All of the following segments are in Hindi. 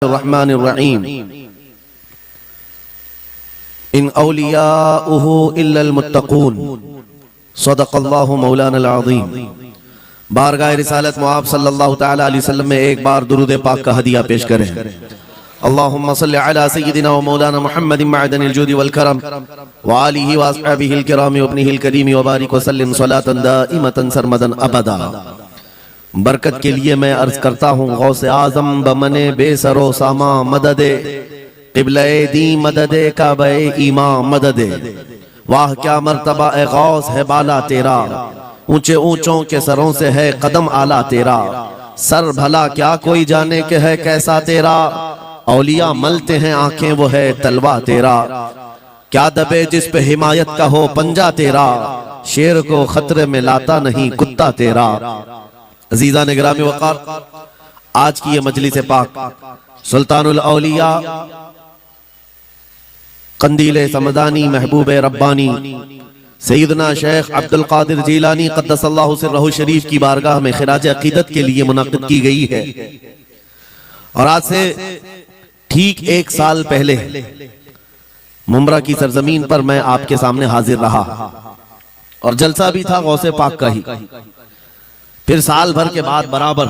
रहमानिर्रहीम इन औलियाउहु इल्लल मुत्तकून सदक़ल्लाहु मौलाना अज़ीम। बारगाह रिसालत मुआब सल्लल्लाहु तआला अलैहि वसल्लम में एक बार दुरूद पाक का हदिया पेश करें। अल्लाहुम्मा सल्लि अला सय्यिदिना व मौलाना मुहम्मदिन मअदनिल जुदी वल करम व आलिहि व अस्हाबिहिल किराम व इब्निहिल करीम व बारिक व सल्लिम सलातन दाइमतन सरमदन अबदा। बरकत के लिए मैं अर्ज करता हूँ गौसे आजम बमने बेसरो सामा मददे क़िबले दी मददे काबे ईमा मददे। वाह क्या मर्तबा ए गौस है बाला तेरा, ऊंचे ऊंचों के सरों से है कदम आला तेरा। सर भला क्या कोई जाने के है कैसा तेरा, औलिया मलते हैं आंखें वो है तलवा तेरा। क्या दबे जिस पे हिमायत का हो पंजा तेरा, शेर को खतरे में लाता नहीं कुत्ता तेरा। अजीज़ान गिरामी वक़ार, आज की ये मजलिस पाक सुल्तानुल औलिया कंदीले समदानी महबूब रब्बानी सैयदना शेख अब्दुल कादिर जीलानी क़द्दसल्लाहु सिर्रहु शरीफ की बारगाह में खिराज अक़ीदत के लिए मुनक़्क़िद की गई है। और आज से ठीक एक साल पहले मुमरा की सरजमीन पर मैं आपके सामने हाजिर रहा और जलसा भी था गौसे पाक का ही। फिर साल भर के बाद बराबर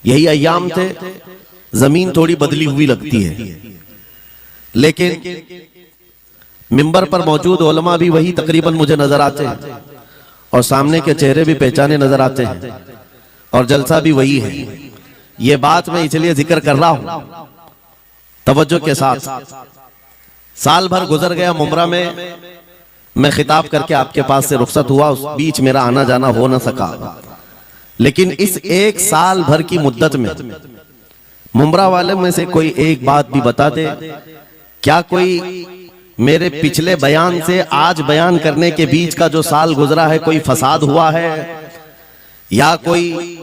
यही अय्याम थे, जमीन थोड़ी बदली हुई लगती है, लेकिन मिंबर पर मौजूद उलमा भी वही तकरीबन मुझे नजर आते हैं और सामने के चेहरे भी पहचाने नजर आते हैं और जलसा भी वही है। ये बात मैं इसलिए जिक्र कर रहा हूं तवज्जो के साथ। साल भर गुजर गया मुमरा में, मैं खिताब करके आपके पास से रुखसत हुआ, उस बीच मेरा आना जाना हो न सका। लेकिन इस एक साल भर की मुद्दत में मुमरा वाले में से कोई एक बात भी बता दे, क्या कोई मेरे पिछले बयान से आज बयान करने के बीच का जो साल गुजरा है कोई फसाद हुआ है, या कोई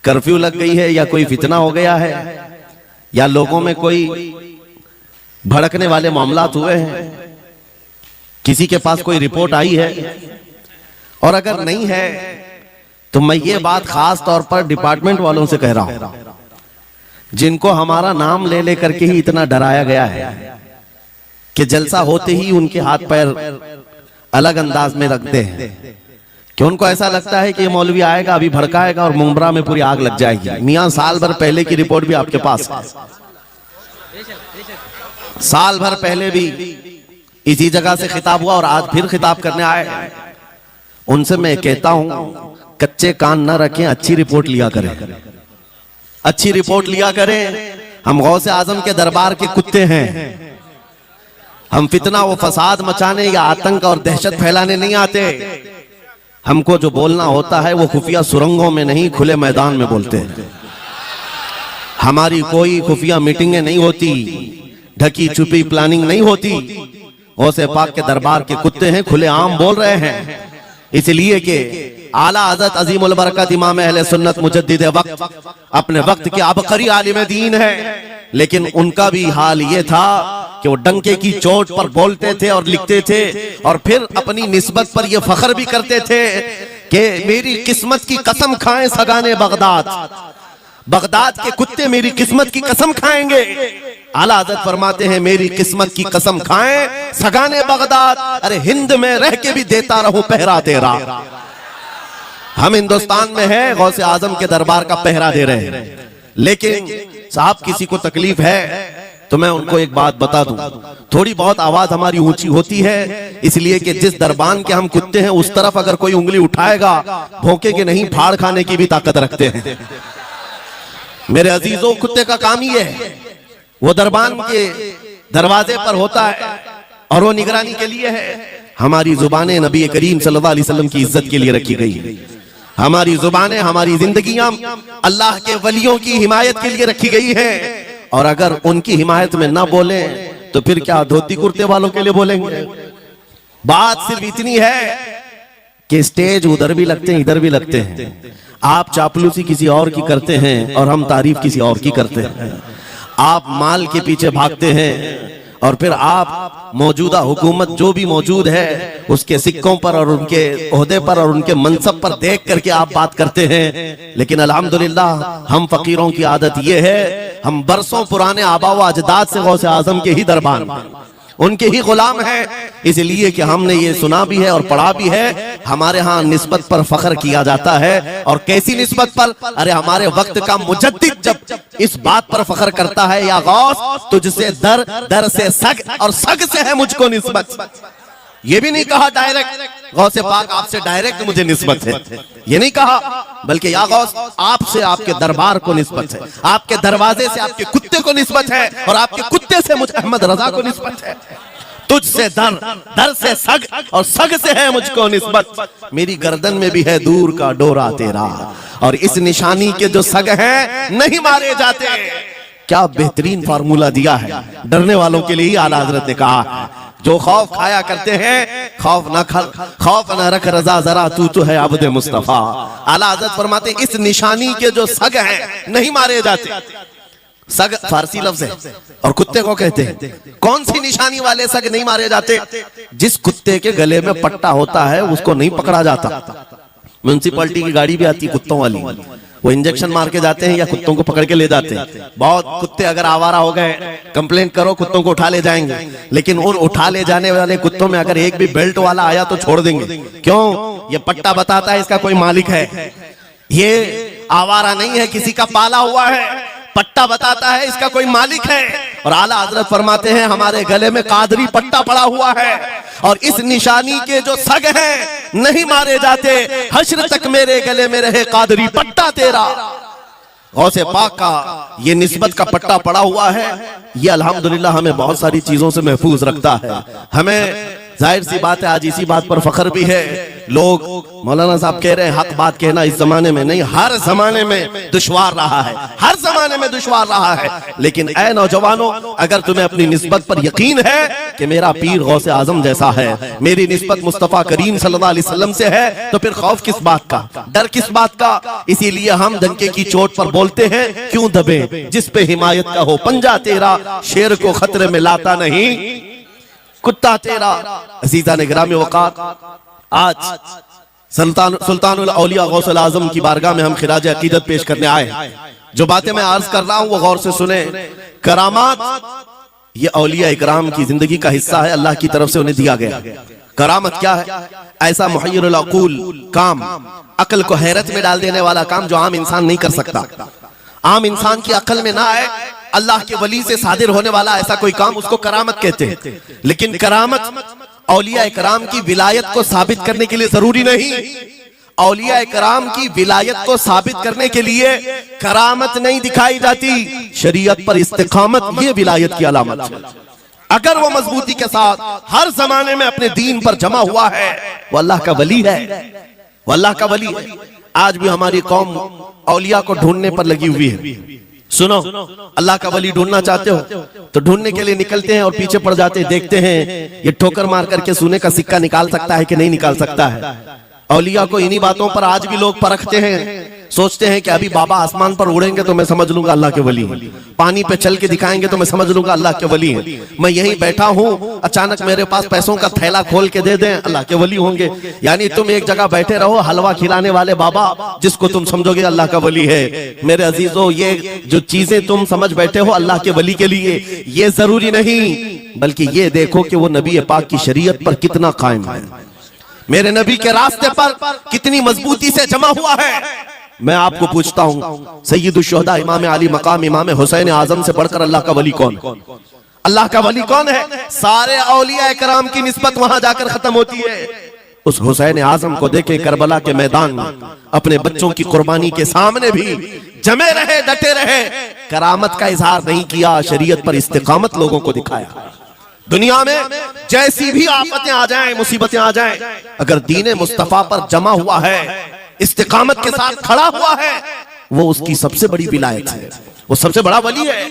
कर्फ्यू लग गई है, या कोई फितना हो गया है, या लोगों में कोई भड़कने वाले मामलात हुए हैं, किसी के पास कोई रिपोर्ट आई है? और अगर नहीं है तो मैं ये बात खास तौर पर डिपार्टमेंट वालों से कह रहा हूं, जिनको हमारा नाम ले लेकर के ही इतना डराया गया है कि जलसा होते ही उनके हाथ पैर अलग अंदाज में रखते हैं, कि उनको ऐसा लगता है कि ये मौलवी आएगा अभी भड़काएगा और मुमरा में पूरी आग लग जाएगी। मियां साल भर पहले की रिपोर्ट भी आपके पास है, साल भर पहले भी इसी जगह से खिताब हुआ और आज फिर खिताब करने आए। उनसे मैं कहता हूं कच्चे कान ना रखें, अच्छी रिपोर्ट लिया करें, अच्छी रिपोर्ट लिया करें। हम गौसे आजम के दरबार के कुत्ते हैं, हम फितना व फसाद मचाने या आतंक और दहशत फैलाने नहीं आते। हमको जो बोलना होता है वो खुफिया सुरंगों में नहीं, खुले मैदान में बोलते हैं। हमारी कोई खुफिया मीटिंगें नहीं होती, ढकी छुपी प्लानिंग नहीं होती। गौसे पाक के दरबार के कुत्ते हैं, खुले आम बोल रहे हैं, इसलिए कि आला हज़रत अज़ीमुल बरकत इमाम अहले सुन्नत मुजद्दिद वक्त अपने वक्त के आबकारी आलिम दीन है। लेकिन उनका भी हाल ये था कि वो डंके की चोट पर बोलते थे और लिखते थे, और फिर अपनी निस्बत पर ये फख्र भी करते थे कि मेरी किस्मत की कसम खाएं सगाने बगदाद, बगदाद के कुत्ते मेरी किस्मत की कसम खाएंगे। आला हज़रत फरमाते हैं मेरी किस्मत की कसम खाएं सगाने बगदाद, अरे हिंद में रह के भी देता रहूं पहरा तेरा। हम हिंदुस्तान में है, गौसे आजम के दरबार का पहरा दे रहे हैं। लेकिन साहब किसी को तकलीफ है तो मैं उनको एक बात बता दूं, थोड़ी बहुत आवाज हमारी ऊंची होती है इसलिए कि जिस दरबान के हम कुत्ते हैं उस तरफ अगर कोई उंगली उठाएगा भौंके के नहीं, फाड़ खाने की भी ताकत रखते हैं। मेरे अजीजों, कुत्ते का काम ही है, वो दरबान के दरवाजे पर होता है और वो निगरानी के लिए है। हमारी जुबानें नबी करीम सल्लल्लाहु अलैहि वसल्लम की इज्जत के लिए रखी गई, हमारी जुबानें, हमारी जिंदगियां अल्लाह के वलियों की हिमायत के लिए रखी गई है। और अगर उनकी हिमायत में ना बोले तो फिर क्या धोती कुर्ते वालों के लिए बोलेंगे? बात सिर्फ इतनी है कि स्टेज उधर भी लगते हैं इधर भी लगते हैं। आप चापलूसी किसी और की करते हैं और हम तारीफ किसी और की करते हैं। आप माल के पीछे भागते हैं और फिर आप मौजूदा हुकूमत जो भी मौजूद है उसके सिक्कों पर और उनके ओहदे पर और उनके मनसब पर देख करके आप बात करते हैं। लेकिन अल्हम्दुलिल्लाह हम फकीरों की आदत ये है, हम बरसों पुराने आबा व अजदाद से गौसे आजम के ही दरबार में, उनके ही गुलाम है, इसलिए कि हमने ये सुना भी है और पढ़ा भी है। हमारे यहाँ निस्बत पर फख्र किया जाता है। और कैसी निस्बत पर? अरे हमारे वक्त का मुजद्दिद जब इस बात पर फख्र करता है, या गौस तुझसे दर, दर से सग और सग से है मुझको निस्बत। ये भी नहीं कहा डायरेक्ट गौसे पाक आपसे डायरेक्ट मुझे निस्बत है, ये नहीं कहा, बल्कि या गौस आपसे आपके दरबार को निस्बत है, आपके दरवाजे से आपके कुत्ते को निस्बत है, और आपके कुत्ते से मुझ अहमद रजा को निस्बत है। तुझसे दर, दर से सग और सग से है मुझको निस्बत। मेरी गर्दन में भी है दूर का डोरा तेरा, और इस निशानी के जो सग हैं नहीं मारे जाते। क्या बेहतरीन फार्मूला दिया है डरने वालों के लिए ही आला हज़रत ने कहा। जो खौफ खाया करते हैं, खौफ ना खौफ ना रख रजा जरा तू तो है अब्दे मुस्तफा। आला हज़रत फरमाते इस निशानी के जो सग हैं नहीं मारे जाते। सग फारसी लफ्ज है और कुत्ते को कहते हैं। कौन सी निशानी वाले सग नहीं मारे जाते? जिस कुत्ते के गले में पट्टा होता है उसको नहीं पकड़ा जाता। म्युनिसिपैलिटी की गाड़ी भी आती है कुत्तों वाली, वो इंजेक्शन मार के जाते हैं या कुत्तों को पकड़ के ले जाते हैं। बहुत कुत्ते अगर आवारा हो गए, कंप्लेंट करो, कुत्तों को उठा ले जाएंगे। लेकिन उन उठा ले जाने वाले कुत्तों में अगर एक भी बेल्ट वाला आया तो छोड़ देंगे। क्यों? ये पट्टा बताता है इसका कोई मालिक है, ये आवारा नहीं है, किसी का पाला हुआ है। पट्टा बताता है इसका कोई मालिक है। और आला हज़रत फरमाते हैं हमारे गले में कादरी पट्टा पड़ा हुआ है, और इस निशानी के जो सग हैं नहीं मारे जाते। हश्र तक मेरे गले में रहे कादरी पट्टा तेरा। गौसे पाक का ये निस्बत का पट्टा पड़ा हुआ है। ये अल्हम्दुलिल्लाह हमें बहुत सारी चीजों से महफूज रखता है। हमें जाहिर सी बात है आज इसी बात पर फख्र भी है। लोग मौलाना साहब कह रहे हैं हक बात कहना इस जमाने में नहीं, हर जमाने में दुश्वार रहा है, हर जमाने में दुश्वार रहा है। लेकिन ऐ नौजवानों, अगर तुम्हें अपनी निस्बत पर यकीन है कि मेरा पीर गौसे आजम जैसा है, मेरी निस्बत मुस्तफा करीम सल्लल्लाहु अलैहि वसल्लम से है, तो फिर खौफ किस बात का, डर किस बात का? इसीलिए हम डंके की चोट पर बोलते हैं, क्यों दबे जिस पे हिमायत का हो पंजा तेरा, शेर को खतरे में लाता नहीं कुत्ता तेरा। अज़ीज़ान गिरामी वक़ार, आज सुल्तानुल औलिया गौसुल आज़म की बारगाह में हम खिराज अकीदत पेश करने आए। जो बातें मैं अर्ज कर रहा हूं वो गौर से सुने। करामात ये औलिया इकराम की जिंदगी का हिस्सा है, अल्लाह की तरफ से उन्हें दिया गया। करामत क्या है? ऐसा मुहय्यरुल अक़ूल काम, अकल को हैरत में डाल देने वाला काम जो आम इंसान नहीं कर सकता, आम इंसान की अकल में ना आए। अल्लाह के वली से सादिर होने वाला ऐसा कोई काम, उसको करामत कहते हैं। लेकिन करामत औलिया इकराम की विलायत को साबित करने के लिए जरूरी नहीं। औलिया इकराम की विलायत को साबित करने के लिए करामत नहीं दिखाई जाती, शरीयत पर इस्तिकामत ये विलायत की अलामत है। अगर वो मजबूती के साथ हर जमाने में अपने दीन पर जमा हुआ है, वो अल्लाह का वली है, वो अल्लाह का वली है। आज भी हमारी कौम औलिया को ढूंढने पर लगी हुई है। सुनो, अल्लाह का वली ढूंढना चाहते हो तो ढूंढने के लिए निकलते हैं और पीछे पड़ जाते हैं, देखते हैं ये ठोकर मार करके सोने का सिक्का निकाल सकता है कि नहीं निकाल सकता है। औलिया को इन्हीं बातों पर आज भी लोग परखते हैं, सोचते हैं कि अभी बाबा आसमान पर उड़ेंगे तो मैं समझ लूंगा अल्लाह के वली हैं, पानी पे चल के दिखाएंगे तो मैं समझ लूंगा अल्लाह के वली हैं। मैं यहीं बैठा हूं, अचानक मेरे पास पैसों का थैला खोल के दे दें, अल्लाह के वली होंगे। यानी तुम एक जगह बैठे रहो, हलवा खिलाने वाले बाबा जिसको तुम समझोगे अल्लाह का वली है। मेरे अजीजों, ये जो चीजें तुम समझ बैठे हो अल्लाह के वली के लिए, ये जरूरी नहीं, बल्कि ये देखो कि वो नबी पाक की शरीयत पर कितना कायम है, मेरे नबी के रास्ते पर कितनी मजबूती से जमा हुआ है। मैं आपको पूछता हूं, सैयदुश शुहदा इमाम अली मकाम इमाम हुसैन आजम से बढ़कर अल्लाह का वली कौन? अल्लाह का वली कौन है? सारे औलिया इकराम की निस्बत वहां जाकर खत्म होती है। उस हुसैन आजम को देखे करबला के मैदान में अपने बच्चों की कुर्बानी के सामने भी जमे रहे, डटे रहे, करामत का इजहार नहीं किया, शरीयत पर इस्तिकामत लोगों को दिखाया। दुनिया में जैसी भी आफतें आ जाएं, मुसीबतें आ जाएं, अगर दीन मुस्तफा पर जमा हुआ है, इस्तिकामत के साथ खड़ा हुआ है, वो उसकी सबसे बड़ी विलायत है, वो सबसे बड़ा वली है।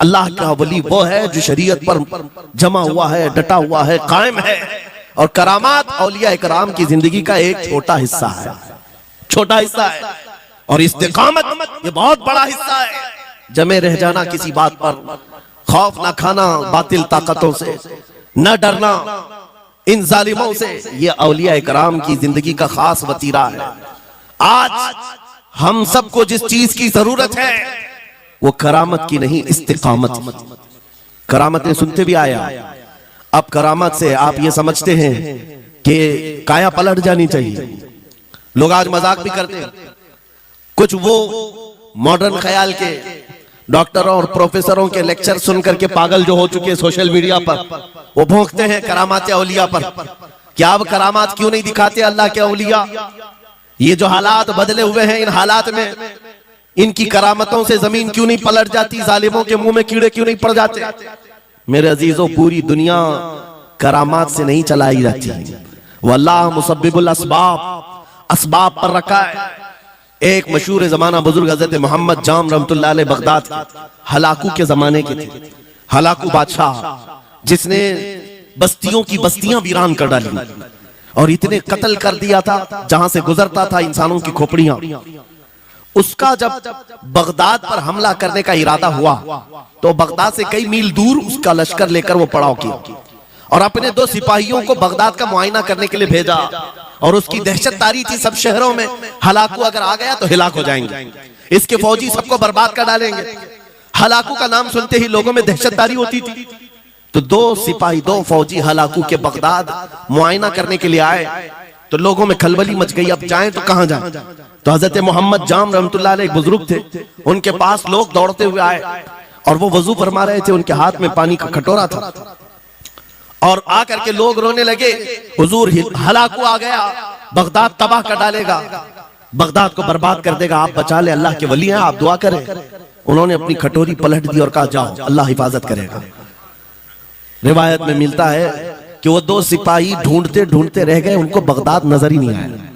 अल्लाह का वली वो है जो शरीयत पर जमा हुआ है, डटा हुआ है, कायम है। और करामात औलिया इकराम की जिंदगी का एक छोटा हिस्सा है, छोटा हिस्सा है, और इस्तिकामत ये बहुत बड़ा हिस्सा है। जमे रह जाना किसी बात पर, खौफ ना खाना बातिल ताकतों से, न डरना इन जालिमों से, ये औलिया इकराम की जिंदगी का खास वतीरा है। आज हम सबको जिस चीज की जरूरत है वो करामत की नहीं, इस्तिकामत। करामतें सुनते भी आया, अब करामत से आप ये समझते हैं कि काया पलट जानी चाहिए। लोग आज मजाक भी करते हैं, कुछ वो मॉडर्न ख्याल के डॉक्टरों और प्रोफेसरों के लेक्चर सुन करके पागल जो हो चुके हैं सोशल मीडिया पर, वो भौंकते हैं करामात औलिया पर। क्या अब करामात क्यों नहीं दिखाते अल्लाह के औलिया? ये जो हालात बदले हुए हैं, इन हालात में इनकी करामतों से जमीन क्यों नहीं पलट जाती? जालिमों के मुंह में कीड़े क्यों नहीं पड़ जाते? मेरे अजीजों, पूरी दुनिया करामात से नहीं चलाई जाती, वल्लाह मुसब्बिबुल अस्बाब, असबाब पर रखा है। एक मशहूर जमाना बुजुर्ग हजरत मोहम्मद जाम रहमतुल्लाह अलैह बगदाद हलाकू के जमाने के थे। हलाकू बादशाह जिसने बस्तियों की बस्तियां वीरान कर डाली और इतने कत्ल कर दिया था, जहां से गुजरता था इंसानों की खोपड़ियां। उसका जब बगदाद पर हमला करने का इरादा हुआ तो बगदाद से कई मील दूर उसका लश्कर लेकर वो पड़ाव किया और अपने 2 सिपाहियों को बगदाद का मुआयना करने के लिए भेजा। और उसकी दहशत तारी थी सब शहरों में, हलाकू अगर आ गया तो हिलाक हो जाएंगे, इसके फौजी सबको बर्बाद कर डालेंगे। हलाकू का नाम सुनते ही लोगों में दहशत तारी होती थी। तो 2 सिपाही 2 फौजी हलाकू के बगदाद मुआयना करने के लिए आए तो लोगों में खलबली मच गई, अब जाएं तो कहां जाएं? तो हजरत मोहम्मद जाम रहमतुल्लाह अलैह एक बुजुर्ग थे, उनके पास लोग दौड़ते हुए आए और वो वजू फरमा रहे थे, उनके हाथ में पानी का कटोरा था और आकर के लोग रोने लगे, हुजूर हलाकू आ गया, बगदाद तबाह कर डालेगा, बगदाद को बर्बाद कर देगा, आप बचा ले, अल्लाह के वली हैं, आप दुआ करें। उन्होंने अपनी कटोरी पलट दी और कहा जाओ, अल्लाह हिफाजत करेगा। रिवायत में मिलता है कि वो 2 सिपाही ढूंढते ढूंढते रह गए, उनको बगदाद नजर ही नहीं आया।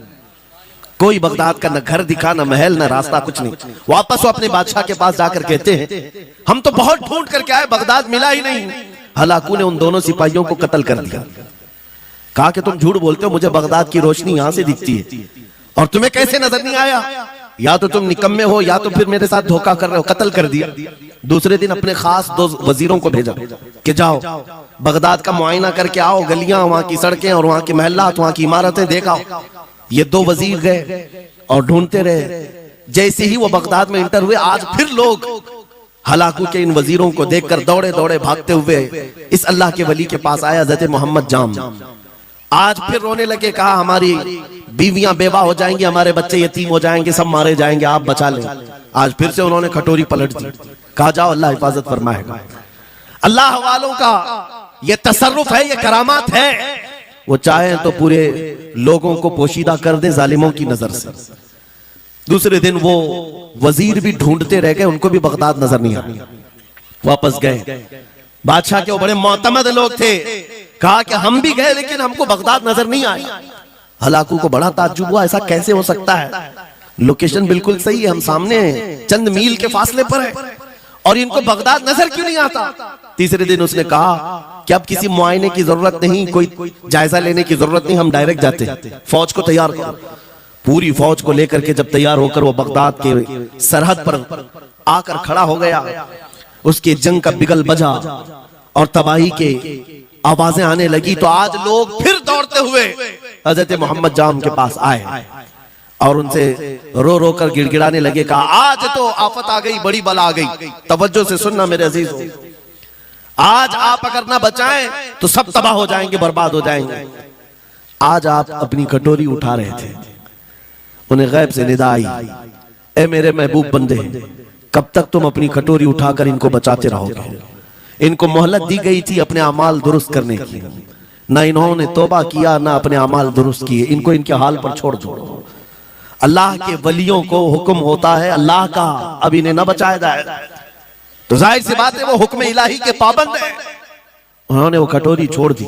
कोई बगदाद का न घर दिखा, न महल, न रास्ता, कुछ नहीं। वापस वो अपने बादशाह के पास जाकर कहते हैं, हम तो बहुत ढूंढ करके आए, बगदाद मिला ही नहीं। हलाकू ने उन दोनों सिपाहियों को कत्ल कर दिया। कहा कि तुम झूठ बोलते हो, मुझे बगदाद की रोशनी यहां से दिखती है और तुम्हें कैसे नजर नहीं आया? या तो तुम निकम्मे हो या तो फिर मेरे साथ धोखा कर रहे हो। कत्ल कर दिया। दूसरे दिन अपने खास 2 वजीरों को भेजा कि जाओ बगदाद का मुआयना करके आओ, गलियां, वहां की सड़कें और वहां की महल्लात, वहां की इमारतें देखाओ। ये 2 वजीर गए और ढूंढते रहे। जैसे ही वो बगदाद में इंटर हुए, आज फिर लोग हलाकू के इन वजीरों को देखकर दौड़े दौड़े भागते हुए इस अल्लाह के वली के पास आया हज़रत मोहम्मद जाम। आज फिर रोने लगे, कहा हमारी बीवियां बेवा हो जाएंगी, हमारे बच्चे यतीम हो जाएंगे, सब मारे जाएंगे, आप बचा लें। आज फिर से उन्होंने कटोरी पलट दी, कहा जाओ अल्लाह हिफाजत फरमाएगा। अल्लाह वालों का ये तसर्रुफ है, ये करामात है। वो चाहे तो पूरे लोगों को पोशीदा कर दे जालिमों की नजर से। दूसरे दिन वो वजीर भी ढूंढते रह गए, उनको भी बगदाद नजर नहीं आया। वापस गए, बादशाह के वो बड़े मोतमद लोग थे, कहा कि हम भी गए लेकिन हमको बगदाद नजर नहीं आया। हलाकू को बड़ा ताज्जुब हुआ, ऐसा कैसे हो सकता है? लोकेशन बिल्कुल सही है, हम सामने चंद मील के फासले पर है और इनको बगदाद नजर क्यों नहीं आता? तीसरे दिन उसने कहा कि अब किसी मुआयने की जरूरत नहीं, कोई जायजा लेने की जरूरत नहीं, हम डायरेक्ट जाते हैं, फौज को तैयार करो। पूरी फौज को लेकर के जब तैयार होकर वो बगदाद के सरहद पर आकर खड़ा हो गया, उसके जंग का बिगल बजा और तबाही के आवाजें आने लगी, तो आज लोग फिर दौड़ते हुए हजरत मोहम्मद जाम के पास आए और उनसे रो रो कर गिड़गिड़ाने लगे, कहा आज तो आफत आ गई, बड़ी बला आ गई। तवज्जो से सुनना मेरे अजीजों, आज आप अगर ना बचाएं तो सब तबाह हो जाएंगे, बर्बाद हो जाएंगे। आज आप अपनी कटोरी उठा रहे थे, उन्हें गैब से निदा आई, ए मेरे महबूब बंदे, कब तक तुम अपनी कटोरी उठाकर इनको बचाते रहोगे? इनको मोहलत दी गई थी अपने अमाल दुरुस्त करने की, ना इन्होंने तौबा किया, ना अपने अमाल दुरुस्त किए, इनको इनके हाल पर छोड़ दो। अल्लाह के वलियों को हुक्म होता है अल्लाह का, अब इन्हें न बचाया जाए तो जाहिर सी बात है वो हुक्म इलाही के पाबंद है। उन्होंने वो कटोरी छोड़ दी।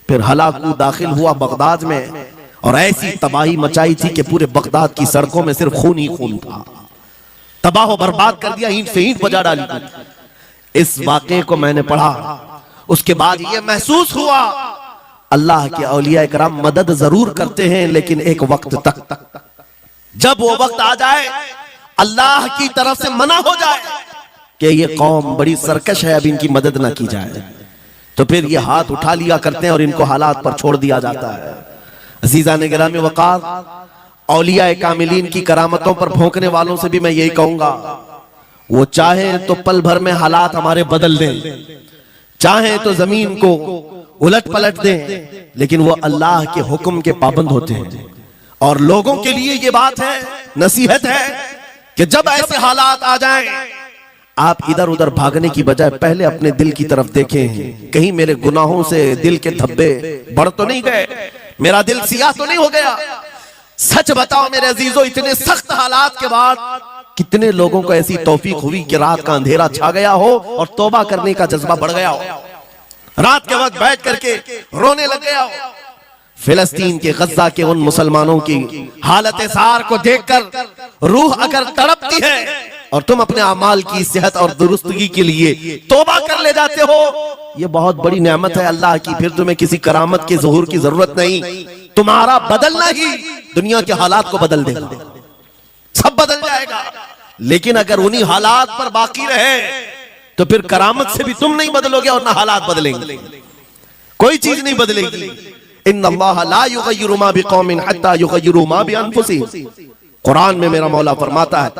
फिर हलाकू दाखिल हुआ बगदाद में और ऐसी तबाही मचाई थी कि पूरे बगदाद की सड़कों में सिर्फ खून ही खून था, तबाह बर्बाद कर दिया, ईंट से ईंट बजा डाली। इस वाक़े को मैंने पढ़ा, उसके बाद ये महसूस हुआ अल्लाह के औलिया कराम मदद जरूर करते हैं, लेकिन एक वक्त तक, जब वो वक्त आ जाए अल्लाह की तरफ से मना हो जाए कि ये कौम बड़ी सरकश है, अब इनकी मदद ना की जाए, तो फिर ये हाथ उठा लिया करते हैं और इनको हालात पर छोड़ दिया जाता है। अजीजा ने गिरामी वकार, औलिया कामिलीन की करामतों पर भौंकने वालों से भी मैं यही कहूंगा, वो चाहे तो पल भर में हालात हमारे बदल दें, चाहे तो जमीन को उलट पलट दें, लेकिन वो अल्लाह के हुक्म के पाबंद होते हैं। और लोगों के लिए ये बात है, नसीहत है कि जब ऐसे हालात आ जाएं, आप इधर उधर भागने की बजाय पहले अपने दिल की तरफ देखें, कहीं मेरे गुनाहों से दिल के धब्बे बढ़ तो नहीं गए, मेरा दिल सियाह तो नहीं हो गया। सच बताओ मेरे अजीजों, इतने सख्त हालात के बाद कितने लोगों को ऐसी तौफीक हुई कि रात का अंधेरा छा गया हो और तौबा करने का जज्बा बढ़ गया हो, रात के वक्त बैठ करके रोने लग गया हो। फिलिस्तीन के गज्जा के उन मुसलमानों की हालत सार को देखकर रूह अगर तड़पती है और तुम अपने अमाल की सेहत और दुरुस्तगी के लिए तौबा कर ले जाते हो, ये बहुत बड़ी नेमत है अल्लाह की। फिर तुम्हें किसी करामत के ज़हूर की जरूरत नहीं, तुम्हारा बदलना ही दुनिया के हालात को बदल देगा, सब बदल जाएगा। लेकिन अगर उन्हीं हालात पर बाकी रहे तो फिर करामत से भी तुम नहीं बदलोगे और ना हालात बदलेंगे, कोई चीज नहीं बदलेगी। इन्नल्लाह ला युगय्यिरु मा बिकौमिन हत्ता युगय्यिरु मा बिअनफुसिहिम, कुरान में मेरा मौला फरमाता है,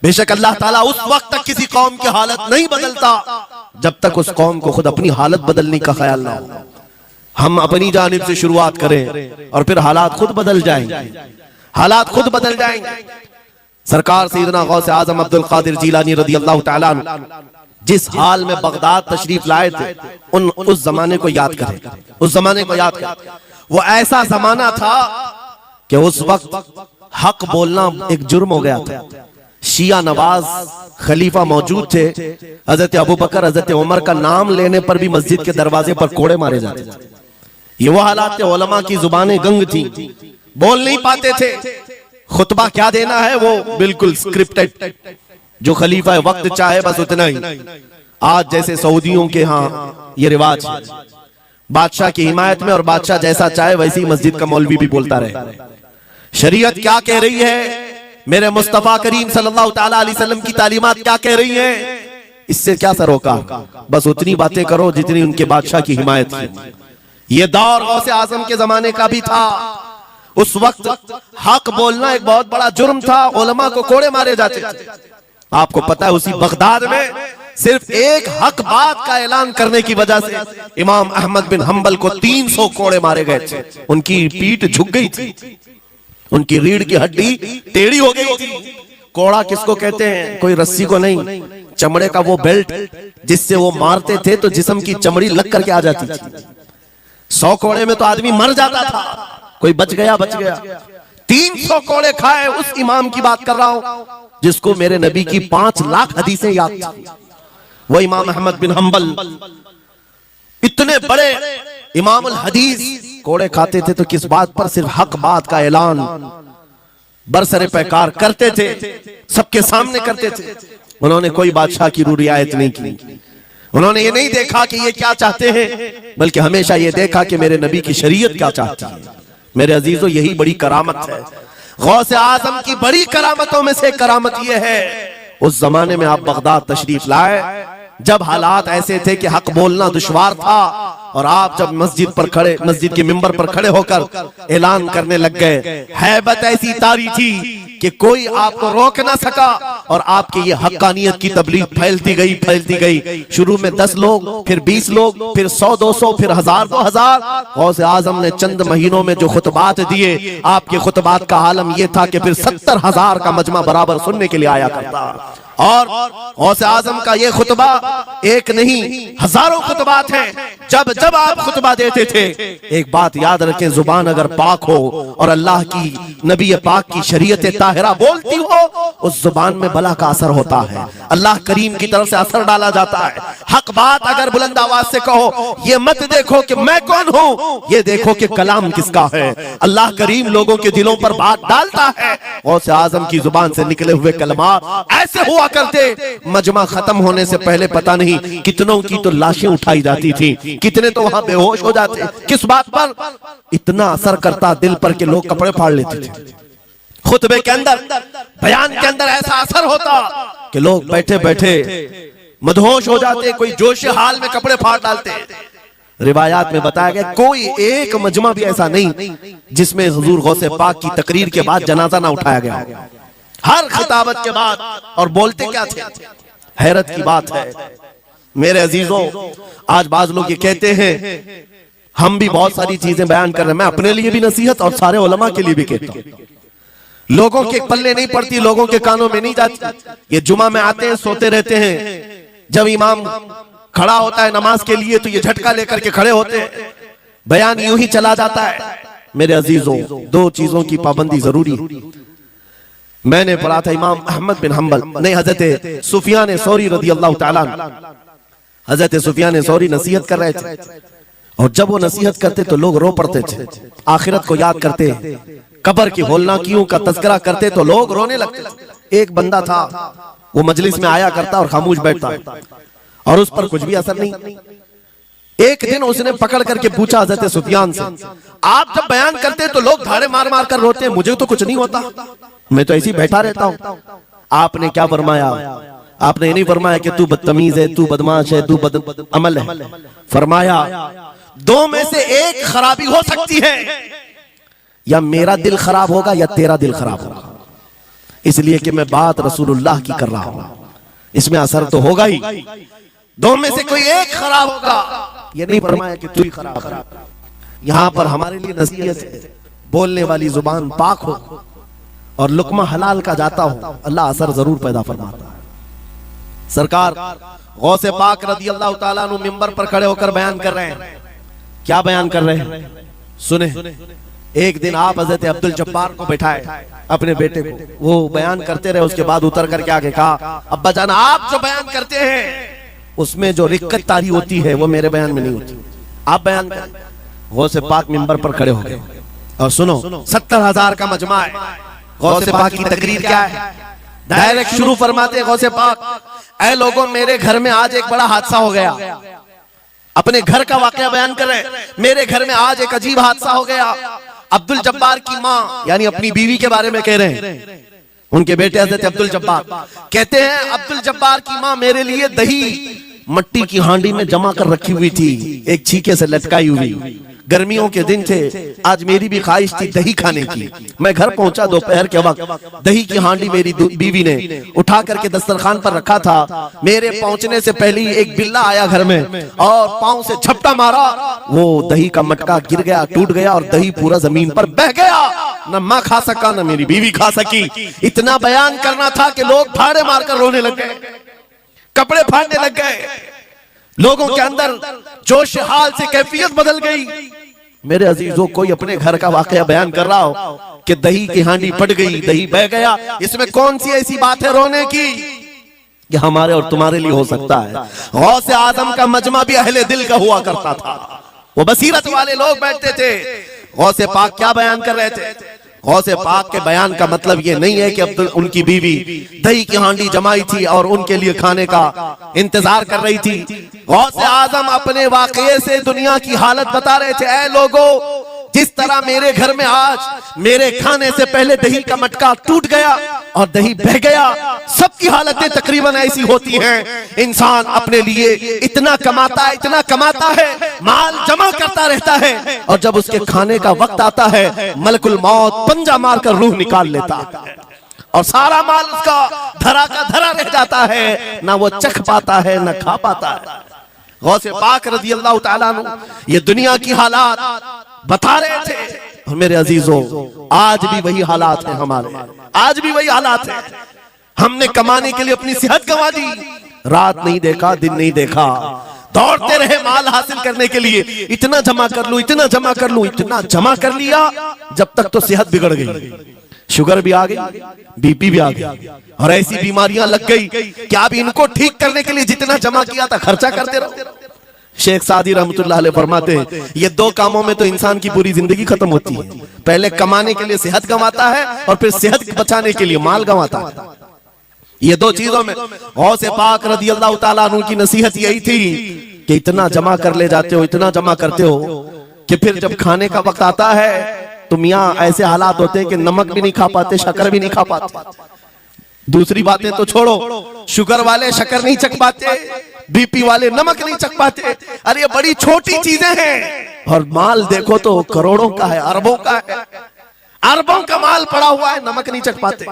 बेशक अल्लाह ताला उस वक्त तक किसी कौम की हालत नहीं बदलता जब तक उस कौम को खुद अपनी हालत बदलने का ख्याल ना हो। हम अपनी जानिब से शुरुआत करें और फिर हालात खुद बदल जाएंगे, हालात खुद बदल जाएंगे। सरकार सैयदना गौसे आजम अब्दुल कादिर जीलानी रज़ी अल्लाह तआला अन्हु जिस हाल में बगदाद तशरीफ लाए थे, उस जमाने को याद करें, उस जमाने को याद करें। वो ऐसा जमाना था कि उस वक्त हक बोलना एक जुर्म हो गया था। शिया नवाज खलीफा मौजूद थे, हजरत अबू बकर हजरत उमर का नाम लेने पर भी मस्जिद के दरवाजे पर कोड़े मारे जाते थे। ये वो हालात थे, उलमा की जुबानें गंग थी, बोल नहीं पाते थे, खुतबा क्या देना है वो बिल्कुल स्क्रिप्टेड, जो खलीफा वक्त चाहे बस उतना ही। आज जैसे सऊदियों के यहाँ ये रिवाज है, बादशाह की हिमायत में और बादशाह जैसा चाहे वैसी मस्जिद का मौलवी भी बोलता रहे। शरीयत क्या कह रही है, मेरे मुस्तफा करीम सल्लल्लाहु तआला अलैहि वसल्लम की तालीमात क्या कह रही है, इससे क्या सरोकार, बस उतनी बातें करो जितनी उनके बादशाह की हिमायत की। ये दौर गौसे आजम के जमाने का भी था। उस वक्त हक बोलना एक बहुत बड़ा जुर्म था, उलमा को कोड़े मारे जाते थे। आपको पता है उसी बगदाद में सिर्फ एक हक बात का ऐलान करने की वजह से इमाम अहमद बिन हंबल को 300 कोड़े मारे गए थे। उनकी पीठ झुक गई थी, उनकी रीढ़ की हड्डी टेढ़ी हो गई थी। कोड़ा किसको कहते हैं, कोई रस्सी को नहीं, चमड़े का वो बेल्ट जिससे वो मारते थे तो जिस्म की चमड़ी लग करके आ जाती थी। 100 कोड़े में तो आदमी मर जाता था, कोई बच गया बच गया। 300 कोड़े खाए उस इमाम की बात कर रहा हूं जिसको मेरे नबी की 5 लाख हदीसें याद थी। वो इमाम अहमद बिन हंबल इतने बड़े इमामुल हदीस कोड़े खाते थे तो किस बात पर, सिर्फ हक बात का ऐलान बरसरे पैकार करते थे, सबके सामने करते थे। उन्होंने कोई बादशाह की रियायत नहीं की, उन्होंने ये नहीं देखा कि ये क्या चाहते हैं, बल्कि हमेशा ये देखा कि मेरे नबी की शरीयत क्या चाहती है। मेरे अजीजों, यही बड़ी करामत है। गौसे आजम की बड़ी करामतों में से करामत ये है, उस जमाने में आप बगदाद तशरीफ लाए जब हालात ऐसे थे कि हक बोलना दुश्वार था, और आप जब मस्जिद पर खड़े, मस्जिद के मिंबर पर खड़े होकर ऐलान करने लग गए, हैबत ऐसी तारी थी कि कोई आपको रोक ना सका, और आपके ये हक्कानियत की तबलीग फैलती गई फैलती गई। शुरू में 10 लोग, फिर 20 लोग, फिर 100-200, फिर 1000-2000। गौसे आजम ने चंद महीनों में जो खुतबात दिए, आपके खुतबात का आलम यह था कि फिर 70,000 का मजमा बराबर सुनने के लिए आया करता। और गौसे आजम का ये खुतबा एक नहीं, हजारों खुतबात हैं। जब जब आप खुतबा देते थे, एक बात याद रखें, जुबान अगर पाक हो और अल्लाह की नबी पाक की शरीयत ताहिरा बोलती हो, उस जुबान में भला का असर होता है, अल्लाह करीम की तरफ से असर डाला जाता है। हक बात अगर बुलंद आवाज से कहो, ये मत देखो कि मैं कौन हूं, ये देखो कि कलाम किसका है। अल्लाह करीम लोगों के दिलों पर बात डालता है। गौसे आजम की जुबान से निकले हुए कलमात ऐसे हुआ करते, मजमा खत्म होने से पहले पता नहीं कितनों की तो लाशें उठाई जाती थी, कितने तो वहां बेहोश हो जाते। किस बात पर? इतना असर करता दिल पर कि लोग कपड़े फाड़ लेते थे। खुतबे के अंदर, बयान के अंदर ऐसा असर होता कि लोग बैठे बैठे मदहोश हो जाते, कोई जोश हाल में कपड़े फाड़ डालते। रिवायात में बताया गया कोई एक मजमा भी ऐसा नहीं जिसमें हुजूर गौसे पाक की तकरीर के बाद जनाजा ना उठाया गया। हर खिताबत के बाद, और बोलते क्या थे, हैरत की बात है मेरे अजीजों। आज बाज लोग ये कहते हैं, हम भी बहुत सारी चीजें बयान कर रहे हैं, मैं अपने लिए भी नसीहत और सारे उलमा के लिए भी कहता हूं, लोगों के पल्ले नहीं पड़ती, लोगों के कानों में नहीं जाती। ये जुमा में आते हैं, सोते रहते हैं, जब इमाम खड़ा होता है नमाज के लिए तो ये झटका लेकर के खड़े होते हैं, बयान यूं ही चला जाता है। मेरे अजीजों, दो चीजों की पाबंदी जरूरी। मैंने पढ़ा था इमाम अहमद बिन हंबल नहीं, हजरत सुफियान सौरी रज़ी अल्लाह ताला, हजरत सुफियान सौरी नसीहत कर रहे थे, और जब वो नसीहत करते तो लोग रो पड़ते थे, आखिरत को याद करते, कब्र की होलनाकियों का तज़किरा करते तो लोग रोने लगते। एक बंदा था, वो मजलिस में आया करता और खामोश बैठता, और उस पर कुछ भी असर नहीं। एक दिन उसने पकड़ करके पूछा हजरत सुफियान से, आप जब बयान करते तो लोग धाड़े मार मार कर रोते, मुझे तो कुछ नहीं होता, मैं तो ऐसे ही बैठा रहता हूं। आपने क्या फरमाया? आपने ये नहीं फरमाया कि तू बदतमीज है, तू बदमाश है, तू बद अमल है। फरमाया दो में से एक खराबी हो सकती है, या मेरा दिल खराब होगा या तेरा दिल खराब होगा, इसलिए कि मैं बात रसूलुल्लाह की कर रहा हूं, इसमें असर तो होगा ही। दो में से कोई एक खराब होगा, ये नहीं फरमाया कि तू ही खराब है। यहां पर हमारे लिए नसीहत है, बोलने वाली जुबान पाक हो और लुकमा हलाल का जाता हो, अल्लाह असर जरूर पैदा फरमाता है। सरकार गौसे पाक रज़ी अल्लाह ताला अन्हु मिंबर पर खड़े होकर बयान कर रहे हैं। क्या बयान कर रहे हैं? सुने। एक दिन आप हजरत अब्दुल जब्बार को बैठाए, अपने बेटे को, वो बयान करते रहे, उसके बाद उतर करके आगे कहा, अब्बा जान आप जो बयान करते हैं उसमें जो रिक्कत तारी होती है वो मेरे बयान में नहीं होती, आप बयान करें। गौसे पाक मिंबर पर खड़े हो गए, और सुनो 70,000 का मजमा है, गौसे पाक की तकरीर क्या है, डायरेक्ट शुरू फरमाते गौसे पाक, ऐ लोगों मेरे घर में आज एक बड़ा हादसा हो गया। अपने घर का वाकया बयान कर रहे हैं, मेरे घर में आज एक अजीब हादसा हो गया। अब्दुल जब्बार की माँ, यानी अपनी बीवी के बारे में कह रहे हैं, उनके बेटे हजरत अब्दुल जब्बार कहते हैं, अब्दुल जब्बार की माँ मेरे लिए दही मट्टी की हांडी में जमा कर रखी हुई थी, एक छीके से लटकाई हुई। गर्मियों के दिन थे, आज मेरी भी ख्वाहिश थी दही खाने की। मैं घर पहुंचा दोपहर के वक्त, दही की हांडी मेरी बीवी ने उठा करके दस्तरखान पर रखा था। मेरे पहुंचने से पहले ही एक बिल्ला आया घर में और पांव से झपटा मारा, वो दही का मटका गिर गया, टूट गया, और दही पूरा जमीन पर बह गया। न माँ खा सका, न मेरी बीवी खा सकी। इतना बयान करना था कि लोग फाड़े मारकर रोने लग गए, कपड़े फाड़ने लग गए, लोगों के अंदर जोश हाल से कैफियत बदल गई। मेरे अजीजों, कोई अपने घर का वाकया बयान कर रहा हो कि दही की हांडी फट गई, दही बह गया, इसमें कौन सी ऐसी बात है रोने की? ये हमारे और तुम्हारे लिए हो सकता है। गौसे आजम का मजमा भी अहले दिल का हुआ करता था, वो बसीरत वाले लोग बैठते थे। गौसे पाक क्या बयान कर रहे थे? गौसे पाक के बयान का मतलब ये नहीं है कि अब्दुल उनकी बीवी दही की हांडी जमाई थी और उनके लिए खाने का इंतजार कर रही थी। गौसे आजम अपने वाकये से दुनिया की हालत बता रहे थे, ऐ लोगों, जिस तरह मेरे घर में आज मेरे खाने से पहले दही का मटका टूट गया और दही बह गया, सबकी हालतें तकरीबन ऐसी होती हैं। इंसान अपने लिए इतना कमाता है, माल जमा करता रहता है, और जब उसके खाने का वक्त आता है मलकुल मौत पंजा मारकर रूह निकाल लेता है, और सारा माल उसका धरा का धरा रह जाता है, ना वो चख पाता है ना खा पाता है। गौसे पाक रज़ी अल्लाह ताला अन्हु ये दुनिया की हालात बता रहे थे। और मेरे अजीजों, आज भी वही हालात हैं हमारे, आज भी वही हालात हैं। हमने कमाने के लिए अपनी सेहत गंवा दी, रात नहीं देखा, दिन नहीं देखा, दौड़ते रहे माल हासिल करने के लिए, इतना जमा कर लूं, इतना जमा कर लूं, इतना जमा कर लिया, जब तक तो सेहत बिगड़ गई, शुगर भी आ गई, बीपी भी आ गई, और ऐसी बीमारियां लग गई कि आप इनको ठीक करने के लिए जितना जमा किया था खर्चा करते रहो। शेख सादी रहमतुल्लाह अलैह फरमाते हैं, ये दो कामों में तो इंसान की पूरी जिंदगी खत्म होती है। पहले कमाने के लिए सेहत गंवाता है, और फिर सेहत बचाने के लिए माल गंवाता है। ये दो चीजों में गौसे पाक रज़ी अल्लाह ताला अन्हु की नसीहत यही थी कि इतना जमा कर ले जाते हो, इतना जमा करते हो कि फिर जब खाने का वक्त आता है तो मियाँ ऐसे हालात होते हैं कि नमक भी नहीं खा पाते, शक्कर भी नहीं खा पाते। दूसरी बातें तो छोड़ो, शुगर वाले शक्कर नहीं चख पाते, बीपी वाले नमक नहीं चख पाते। अरे ये बड़ी छोटी चीजें हैं, और माल देखो तो करोड़ों का है, अरबों का है, अरबों का माल पड़ा हुआ है, नमक नहीं चख पाते,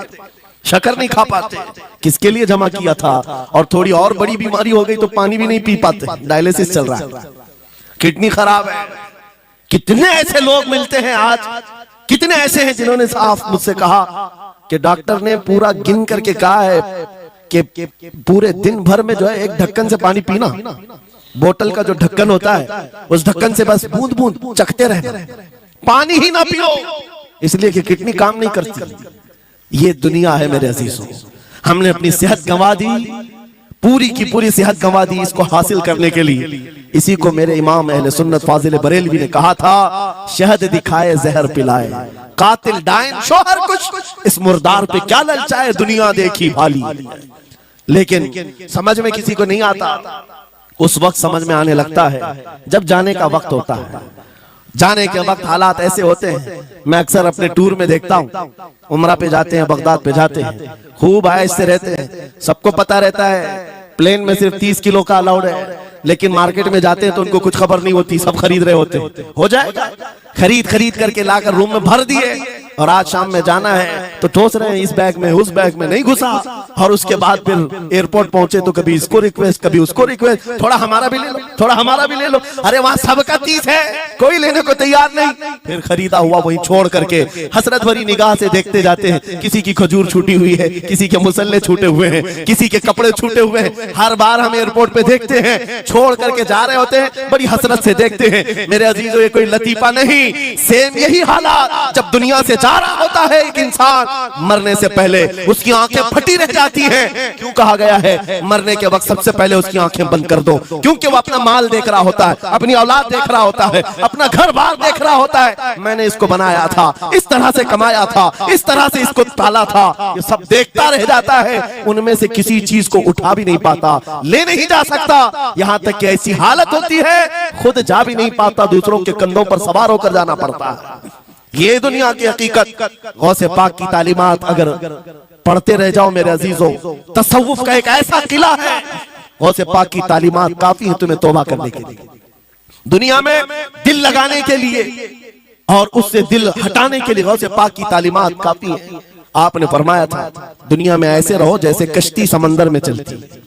शक्कर नहीं खा पाते। किसके लिए जमा किया था? और थोड़ी और बड़ी बीमारी हो गई तो पानी भी नहीं पी पाते, डायलिसिस चल रहा है, किडनी खराब है। कितने ऐसे लोग मिलते हैं आज, कितने ऐसे हैं जिन्होंने साफ मुझसे कहा कि डॉक्टर ने पूरा गिन करके कहा है कि पूरे दिन भर में जो है एक ढक्कन से पानी पीना, बोतल का जो ढक्कन होता है उस ढक्कन से बस बूंद बूंद चखते रहना, पानी ही ना पियो, इसलिए कि किडनी काम नहीं करती। ये दुनिया है मेरे अजीजों, हमने अपनी सेहत गंवा दी, पूरी की पूरी सेहत गंवा दी इसको हासिल करने के लिए। इसी को मेरे इमाम अहले सुन्नत फाजिल बरेलवी ने कहा था, शहद दिखाए जहर पिलाए, कातिल डायन शोहर कुछ, इस मुर्दार पे क्या ललचाए, दुनिया देखी भाली। लेकिन समझ में किसी को नहीं आता, उस वक्त समझ में आने लगता है जब जाने का वक्त होता है। जाने के वक्त हालात ऐसे होते हैं, मैं अक्सर अपने टूर में देखता हूँ, उमरा पे जाते हैं, बगदाद पे जाते हैं, खूब आयश से रहते हैं, सबको पता रहता है प्लेन में सिर्फ 30 किलो का अलाउड है, लेकिन मार्केट में जाते हैं तो उनको कुछ खबर नहीं होती, सब खरीद रहे होते हैं। हो जाएगा, खरीद खरीद करके लाकर रूम में भर दिए, और आज शाम में जाना है तो ठोस रहे हैं इस बैग में उस बैग में नहीं घुसा, और उसके बाद फिर एयरपोर्ट पहुंचे तो कभी इसको रिक्वेस्ट कभी उसको रिक्वेस्ट, थोड़ा हमारा भी ले लो, थोड़ा हमारा भी ले लो। अरे वहां सबका 30 है, कोई लेने को तैयार नहीं, फिर खरीदा हुआ वहीं छोड़ करके हसरत भरी निगाह से देखते जाते हैं। किसी की खजूर छूटी हुई है, किसी के मुसल्ले छूटे हुए हैं, किसी के कपड़े छूटे हुए हैं, हर बार हम एयरपोर्ट पे देखते हैं, छोड़ करके जा रहे होते हैं, बड़ी हसरत से देखते हैं। मेरे अजीजों, ये कोई लतीफा नहीं, सेम यही हालात जब दुनिया से जा रहा होता है एक इंसान, मरने से पहले उसकी आंखें फटी रह जाती हैं। क्यों कहा गया है मरने के वक्त सबसे पहले उसकी आंखें बंद कर दो? क्योंकि वो अपना माल देख रहा होता है, अपनी औलाद देख रहा होता है, अपना घर बार देख रहा होता है, मैंने इसको बनाया था, इस तरह से कमाया था, इस तरह से इसको पाला था, ये सब देखता रह जाता है, उनमें से किसी चीज को उठा भी नहीं पाता, ले नहीं जा सकता, यहां तक कि ऐसी हालत होती है खुद जा भी नहीं पाता, दूसरों के कंधों पर सवार होकर जाना पड़ता है। ये दुनिया की हकीकत। गौसे पाक की तालीमात अगर पढ़ते रह जाओ मेरे अजीजों, तसव्वुफ का एक ऐसा किला है, गौसे पाक की तालीमात काफी है तुम्हें तौबा करने के लिए, दुनिया में दिल लगाने के लिए और उससे दिल हटाने के लिए। गौसे पाक की तालीमात काफी है। आपने फरमाया था दुनिया में ऐसे रहो जैसे कश्ती समंदर में चलती है,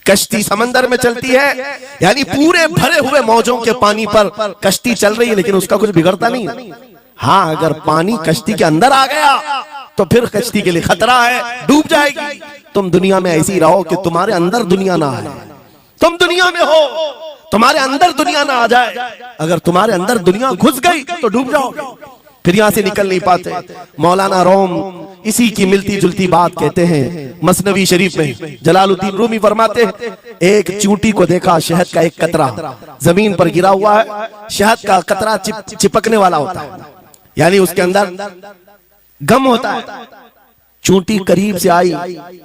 कश्ती समंदर में चलती है, यानी पूरे भरे हुए मौजों के पानी पर कश्ती चल रही है, लेकिन उसका कुछ बिगड़ता नहीं है। हाँ, अगर पानी कश्ती के अंदर आ गया तो फिर कश्ती के लिए खतरा है, डूब जाएगी। तुम दुनिया में ऐसी रहो कि तुम्हारे अंदर दुनिया ना आए, तुम दुनिया में हो, तुम्हारे अंदर दुनिया ना आ जाए। अगर तुम्हारे अंदर दुनिया घुस गई तो डूब जाओगे, फिर यहां से निकल नहीं पाते। मौलाना रोम इसी की मिलती जुलती बात कहते हैं मसनवी शरीफ में। जलालुद्दीन रूमी फरमाते हैं, एक चूंटी को देखा, शहद का एक कतरा जमीन पर गिरा हुआ है, शहद का कतरा चिपकने वाला होता है, यानी उसके अंदर गम होता है। चूंटी करीब से आई,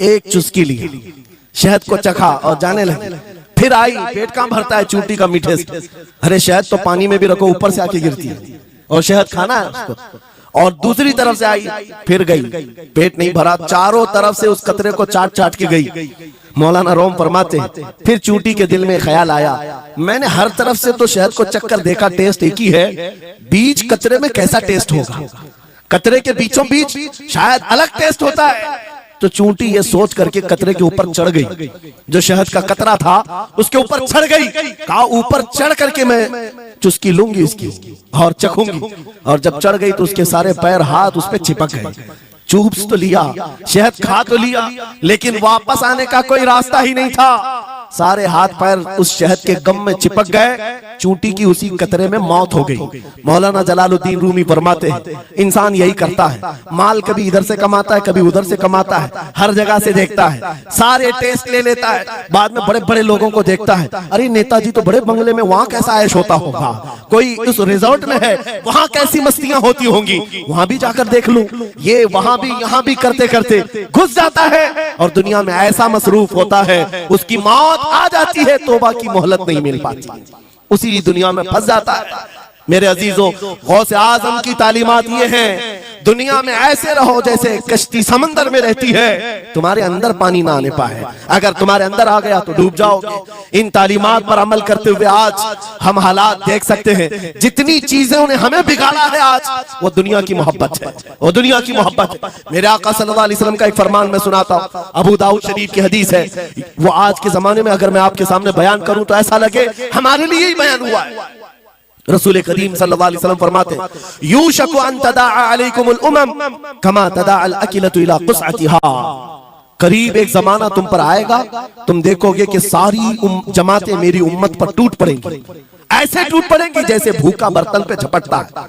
एक चुस्की ली, शहद को चखा और जाने लगी, फिर आई, पेट कहां भरता है चूंटी का मीठे से। अरे शहद तो पानी में भी रखो ऊपर से आके गिरती है, और शहद खाना है उसको। और दूसरी तरफ से आई, फिर गई, पेट नहीं भरा, चारों तरफ से उस कतरे को चाट चाट के गई। मौलाना रोम फरमाते हैं, फिर चूंटी के दिल में ख्याल आया, मैंने हर तरफ से तो शहद को चक्कर देखा, टेस्ट एक ही है, बीच कतरे में कैसा टेस्ट होगा, कतरे के बीचों बीच शायद अलग टेस्ट होता है। तो चूंटी ये सोच करके कतरे के ऊपर चढ़ गई, जो शहद का कतरा था उसके ऊपर चढ़ गई। कहा ऊपर चढ़ करके मैं चुस्की लूंगी इसकी और चखूंगी, और जब चढ़ गई तो उसके सारे पैर हाथ उस पे चिपक गए। चूप्स तो लिया, शहद खा तो लिया, लेकिन वापस आने का कोई रास्ता ही नहीं था। सारे हाथ पैर उस शहद के गम में चिपक गए, चूंटी की उसी कतरे में मौत हो गई। मौलाना जलालुद्दीन रूमी फरमाते हैं, इंसान यही करता है, माल कभी इधर से कमाता है, कभी उधर से कमाता है, हर जगह से देखता है, सारे टेस्ट ले लेता है, बाद में बड़े बड़े लोगों को देखता है, अरे नेताजी तो बड़े बंगले में, वहां कैसा ऐश होता होगा, कोई उस रिजॉर्ट में है, वहां कैसी मस्तियां होती होंगी, वहां भी जाकर देख लूं। ये वहां भी यहाँ भी करते करते घुस जाता है, और दुनिया में ऐसा मसरूफ होता है, उसकी मौत आ जाती है, तौबा की मोहलत नहीं मिल पाती, उसी दुनिया में फंस जाता है। मेरे अजीजों, गौसे आजम की तालीमात ये हैं, दुनिया में ऐसे रहो जैसे कश्ती समंदर में रहती है, तुम्हारे अंदर पानी ना आने पाए। अगर तुम्हारे अंदर आ गया तो डूब जाओगे। इन तालीमात पर अमल करते हुए आज हम हालात देख सकते हैं। जितनी चीजें ने हमें बिगाड़ा है आज, वो दुनिया की मोहब्बत है, वो दुनिया की मोहब्बत है। मेरे आका सल्लल्लाहु अलैहि वसल्लम का एक फरमान मैं सुनाता हूं, अबू दाऊद शरीफ की हदीस है। वो आज के जमाने में अगर मैं आपके सामने बयान करूं तो ऐसा लगे हमारे लिए ही बयान हुआ है। रसूल करीम सल्लल्लाहु अलैहि वसल्लम फरमाते, यूशकु अन तदाअ अलैकुमुल उमम कमा तदाअल अकिलतु इला क़ुसअतिहा। करीब एक जमाना तुम पर आएगा, तुम देखोगे कि सारी जमातें मेरी उम्मत पर टूट पड़ेंगी। ऐसे टूट पड़ेंगी जैसे भूखा बर्तन पे झपटता है,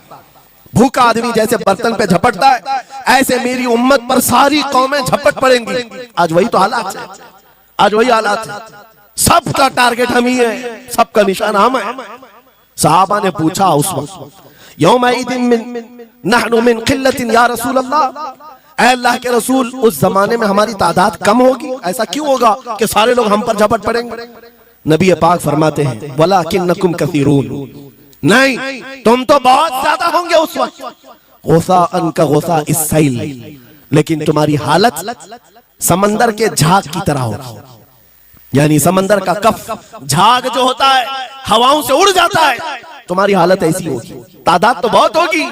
भूखा आदमी जैसे बर्तन पे झपटता है, ऐसे मेरी उम्मत पर सारी कौमें झपट पड़ेंगी। आज वही तो हालात है, आज वही हालात है। सबका टारगेट हम ही है, सबका निशान हम है। सहाबा ने पूछा उस वक्त, यौमइदिन नहनु मिन क़िल्लतिन या रसूल अल्लाह, ऐ अल्लाह के रसूल उस जमाने में हमारी तादाद कम होगी, ऐसा क्यों होगा कि सारे लोग हम पर झपट पड़ेंगे? नबी पाक फरमाते हैं, वलाकिन्नकुम कसीरून, नहीं तुम तो बहुत ज्यादा होंगे उस वक्त, गुसाअन का गुसा इस्सैल, लेकिन तुम्हारी हालत समंदर के झाग की तरह होगी। यानी समंदर का कफ झाग जो होता है हवाओं से उड़ जाता है, तुम्हारी हालत ऐसी होगी। तादाद तो बहुत होगी,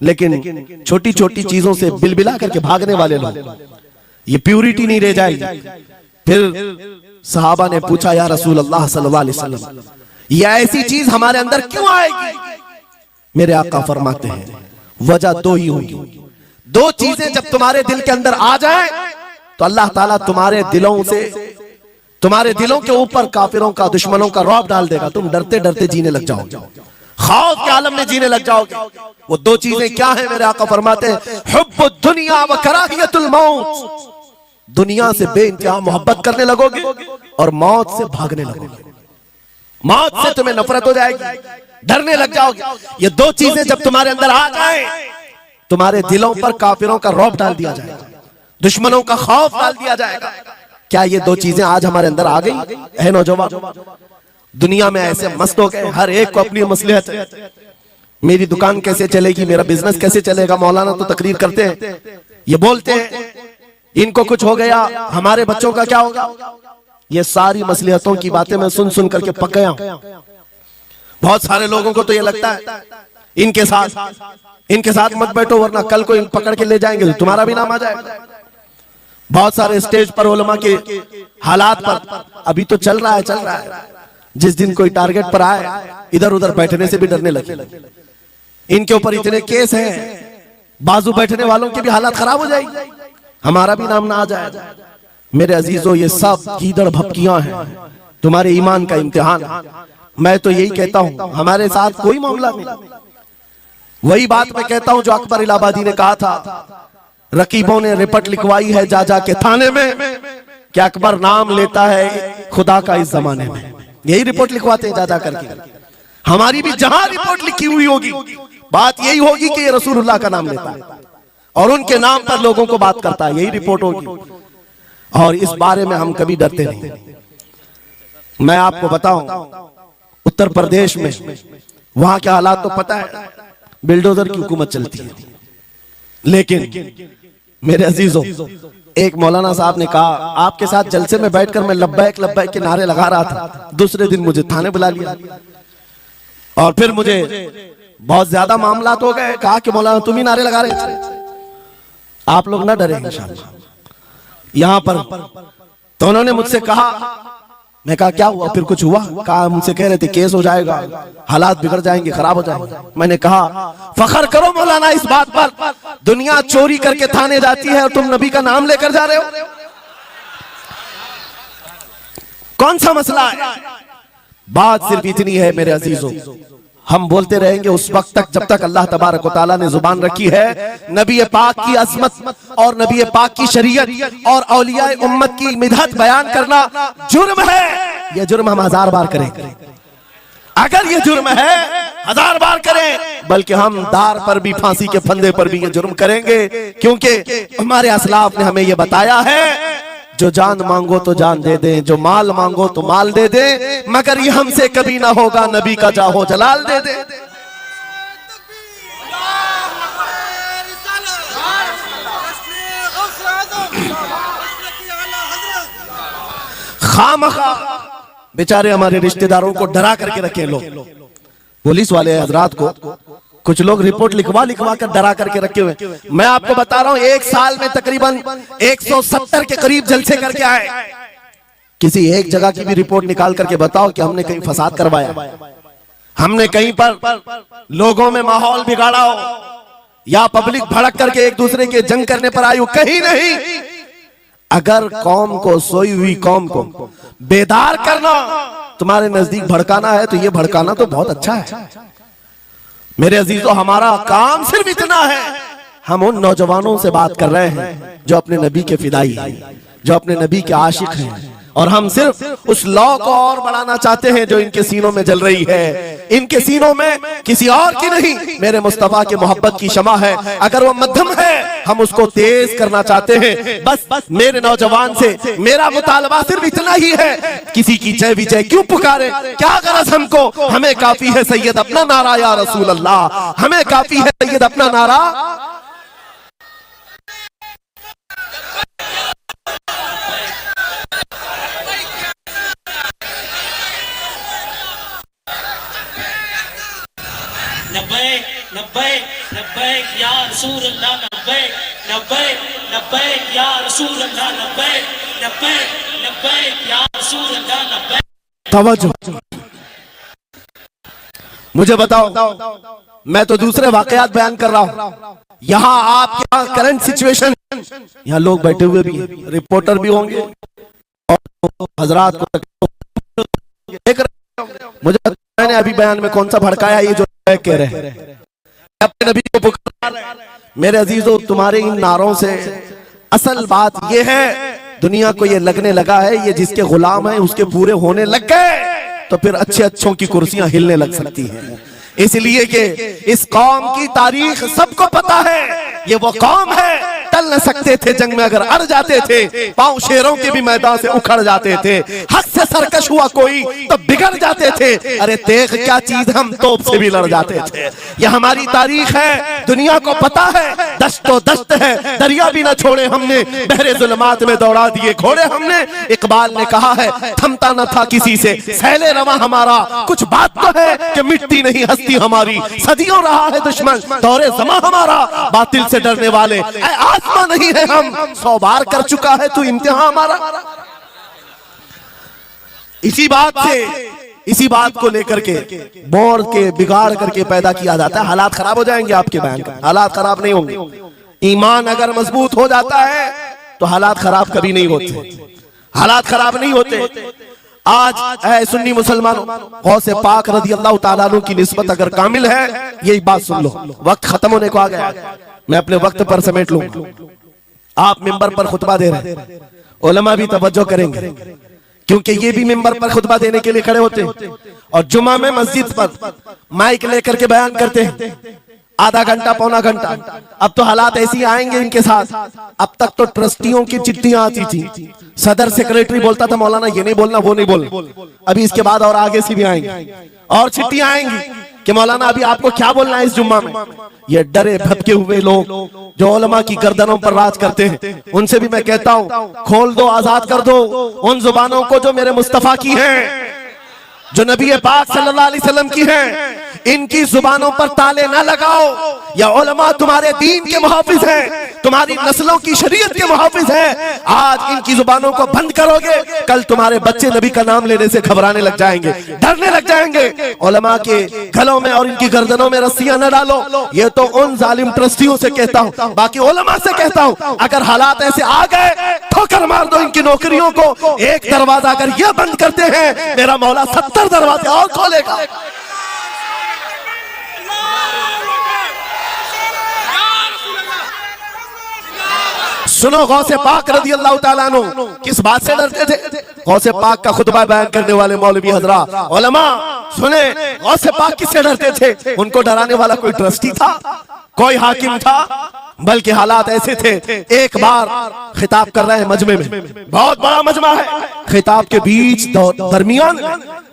लेकिन छोटी छोटी चीजों से बिलबिला करके भागने वाले लोग, ये प्यूरिटी नहीं रह जाएगी। फिर सहाबा ने पूछा, या रसूल अल्लाह सल्लल्लाहु अलैहि वसल्लम, ये ऐसी चीज हमारे अंदर क्यों आएगी? मेरे आका फरमाते हैं, वजह दो ही होगी। दो चीजें जब तुम्हारे दिल के अंदर आ जाए तो अल्लाह ताला तुम्हारे दिलों के ऊपर काफिरों का, दुश्मनों का रौब डाल देगा। तुम डरते डरते जीने लग जाओगे, खौफ के आलम में जीने लग जाओगे। वो दो चीजें क्या है? मेरे आका फरमाते हैं, हुब्बुद दुनिया व कराहियतुल मौत, दुनिया से बेइंतहा मोहब्बत करने लगोगे और मौत से भागने लगोगे। मौत से तुम्हें नफरत हो जाएगी, डरने लग जाओगे। ये दो चीजें जब तुम्हारे अंदर आ जाए, तुम्हारे दिलों पर काफिरों का रौब डाल दिया जाएगा, दुश्मनों का खौफ डाल दिया जाएगा। क्या ये दो चीजें आज हमारे अंदर आ गई है? नौजवान दुनिया में ऐसे मस्त हो गए, हर एक को अपनी मसलहत है। मेरी दुकान कैसे चलेगी, मेरा बिजनेस कैसे चलेगा। मौलाना तो तकरीर करते हैं, ये बोलते हैं इनको कुछ हो गया, हमारे बच्चों का क्या होगा। ये सारी मसलहतों की बातें मैं सुन सुन करके पक गया हूं। बहुत सारे लोगों को तो ये लगता है इनके साथ मत बैठो, वरना कल को इन पकड़ के ले जाएंगे तो तुम्हारा भी नाम आ जाएगा। बहुत सारे स्टेज पर उलमा के हालात पर अभी तो चल रहा है, जिस दिन कोई टारगेट पर आए इधर उधर बैठने से भी डरने लगे। इनके ऊपर इतने केस हैं, बाजू बैठने वालों की भी हालत खराब हो जाएगी, हमारा भी नाम ना आ जाए। मेरे अजीजों, ये सब कीदड़ भपकियां हैं, तुम्हारे ईमान का इम्तिहान। मैं तो यही कहता हूं, हमारे साथ कोई मामला नहीं। वही बात मैं कहता हूं जो अकबर इलाहाबादी ने कहा था, रकीबों ने रिपोर्ट लिखवाई है जा जा के थाने में कि अकबर नाम लेता है खुदा का इस जमाने में। यही रिपोर्ट लिखवाते हैं जा जा करके। हमारी भी जहां रिपोर्ट लिखी हुई होगी, बात यही होगी कि ये रसूलुल्लाह का नाम लेता है और उनके नाम पर लोगों को बात करता है, यही रिपोर्ट होगी। और इस बारे में हम कभी डरते नहीं। मैं आपको बताऊं, उत्तर प्रदेश में वहां के हालात तो पता है, बिल्डोजर की हुकूमत चलती है। लेकिन मेरे अजीजों, एक मौलाना साहब ने कहा, आपके साथ जलसे में बैठकर मैं लब्बैक लब्बैक के नारे लगा रहा था, दूसरे दिन मुझे थाने बुला लिया और फिर मुझे बहुत ज्यादा मामलात हो गए। कहा कि मौलाना तुम ही नारे लगा रहे थे, आप लोग ना डरें इंशाअल्लाह। यहां पर तो उन्होंने मुझसे कहा, मैं कहा क्या हुआ, फिर कुछ हुआ? कहा मुझसे कह रहे थे केस हो जाएगा, हालात बिगड़ जाएंगे, खराब हो जाएंगे। मैंने कहा फखर करो मौलाना इस बात पर, दुनिया चोरी करके थाने जाती है और तुम नबी का नाम लेकर जा रहे हो, कौन सा मसला है? बात सिर्फ इतनी है मेरे अजीजों, हम बोलते रहेंगे उस वक्त तक जब तक अल्लाह तबारक व तआला ने जुबान रखी है। नबी पाक की अज़मत और नबी पाक की शरीयत और औलिया उम्मत की मिदहत बयान करना जुर्म है। यह जुर्म हम 1000 बार करें, अगर ये जुर्म है 1000 बार करें, बल्कि हम दार पर भी, फांसी के फंदे पर भी ये जुर्म करेंगे, क्योंकि हमारे असलाफ ने हमें ये बताया है, जो जान मांगो तो जान दे दें, जो माल मांगो तो माल दे दें, मगर ये हमसे कभी ना होगा नबी का जाहो जलाल दे दे। खामखा बेचारे हमारे रिश्तेदारों को डरा करके रखे लोग, पुलिस वाले हजरात को कुछ लोग रिपोर्ट लिखवा लिखवा कर डरा करके रखे हुए। मैं आपको बता रहा हूं, एक साल में तकरीबन 170 के करीब जलसे करके आए। किसी एक जगह की भी रिपोर्ट निकाल करके बताओ कि हमने कहीं फसाद करवाया, हमने कहीं पर लोगों में माहौल बिगाड़ा हो, या पब्लिक भड़क करके एक दूसरे के जंग करने पर आई हो, कहीं नहीं। अगर कौम को, सोई हुई कौम को बेदार करना तुम्हारे नजदीक भड़काना है तो ये भड़काना तो बहुत अच्छा है मेरे अजीजों। हमारा काम सिर्फ इतना है, हम उन नौजवानों से बात कर रहे हैं जो अपने नबी के फिदाई हैं, जो अपने नबी के आशिक हैं, और हम सिर्फ उस लौ को और बढ़ाना चाहते हैं जो इनके सीनों में जल रही है। इनके सीनों में किसी और की नहीं, मेरे मुस्तफा के मोहब्बत की शमा है। अगर वो मध्यम है, हम उसको तेज करना चाहते हैं। बस मेरे नौजवान से मेरा मुतालबा सिर्फ इतना ही है, किसी की जय विजय क्यों पुकारे, क्या गरज हमको, हमें काफी है सैयद अपना नारा या रसूल अल्लाह, हमें काफी है सैयद अपना नारा। लब्बैक लब्बैक लब्बैक या रसूल अल्लाह, लब्बैक लब्बैक लब्बैक या रसूल अल्लाह, लब्बैक लब्बैक लब्बैक या रसूल अल्लाह, लब्बैक। तवज्जो, मुझे बताओ, मैं तो दूसरे वाकयात बयान कर रहा हूं, यहाँ आपके यहाँ करंट सिचुएशन, यहाँ लोग बैठे हुए भी, रिपोर्टर भी होंगे और हजरात को देख रहे। मुझे मैंने अभी बयान में कौन सा भड़काया, ये जो कह रहे हैं अपने नबी को पुकार। मेरे अजीजों, तुम्हारे इन नारों से असल बात ये है, दुनिया को ये लगने लगा है ये जिसके गुलाम है उसके पूरे होने लग गए तो फिर अच्छे अच्छों की कुर्सियां हिलने लग सकती हैं। इसलिए कि इस कौम की तारीख सबको पता है, ये वो कौम है टल न सकते थे जंग में, अगर अड़ जाते थे पांव शेरों के भी मैदान से उखड़ जाते थे, हक से सरकश हुआ कोई तो बिगड़ जाते थे, अरे देख क्या चीज हम तोप से भी लड़ जाते थे। ये हमारी तारीख है, दुनिया को पता है, दस्तो दस्त है, दरिया भी न छोड़े हमने, बहरे जुल्मात में दौड़ा दिए घोड़े हमने। इकबाल ने कहा है, थमता न था किसी से सैले रवा हमारा, कुछ बात तो है कि मिटती नहीं हस्ती हमारी, सदियों रहा है दुश्मन दौरे जमा हमारा, बातिल से डरने वाले आसमां नहीं है हम, 100 बार कर चुका है तू इम्तिहान हमारा। इसी बात को लेकर के बोर के बिगाड़ करके पैदा किया जाता है। हालात खराब हो जाएंगे आपके बयान का, हालात खराब नहीं होंगे। ईमान अगर मजबूत हो जाता है तो हालात खराब कभी नहीं होते, हालात खराब नहीं होते। आज है सुन्नी मुसलमानों, गौसे पाक रज़ी अल्लाह ताला अन्हु की निस्बत अगर कामिल है, यही बात सुन लो, वक्त खत्म होने को आ गया, मैं अपने वक्त पर समेट लूं। आप मिंबर पर खुतबा दे रहे हैं, उलमा भी तवज्जो करेंगे क्योंकि ये भी मिंबर पर खुतबा देने के लिए खड़े होते हैं और जुमा में मस्जिद पर माइक लेकर के बयान करते हैं, आधा घंटा पौना घंटा। अब तो हालात ऐसी आएंगे इनके साथ, अब तक तो ट्रस्टियों की चिट्ठियां आती थी, सदर सेक्रेटरी बोलता था मौलाना ये नहीं बोलना वो नहीं बोलना, अभी इसके बाद और आगे से भी आएंगी और चिट्ठियां आएंगी कि मौलाना अभी आपको क्या बोलना है इस जुम्मा में। ये डरे भटके हुए लोग जो उलमा की गर्दनों पर राज करते हैं, उनसे भी मैं कहता हूं, खोल दो, आजाद कर दो उन जुबानों को जो मेरे मुस्तफा की हैं, जो नबी पाक सल्लल्लाहु अलैहि वसल्लम की हैं। इनकी जुबानों पर ताले ना लगाओ, या उलमा तुम्हारे दीन के मुहाफिज हैं, तुम्हारी नस्लों की शरीयत के मुहाफिज हैं। आज इनकी जुबानों को बंद करोगे, कल तुम्हारे बच्चे नबी का नाम लेने से घबराने लग जाएंगे, डरने लग जाएंगे। उलमा के गलों में और इनकी गर्दनों में रस्सियां न डालो, ये तो उन जालिम ट्रस्टियों से कहता हूं, बाकी उलमा से कहता हूं, अगर हालात ऐसे आ गए ठोकर मार दो इनकी नौकरियों को। एक दरवाजा अगर ये बंद करते हैं, मेरा मौला 70 दरवाजे और खोलेगा। सुनो, गौसे पाक रज़ी अल्लाह ताला अन्हु किस बात से डरते थे? गौसे पाक का खुतबा बयान करने वाले मौलवी हजरा उलमा सुने, गौसे पाक किससे डरते थे? उनको डराने वाला कोई ट्रस्टी था? कोई हाकिम था, बल्कि हालात ऐसे थे, एक बार खिताब कर रहे हैं मजमे में, बहुत बड़ा मजमा है, खिताब के बीच दरमियान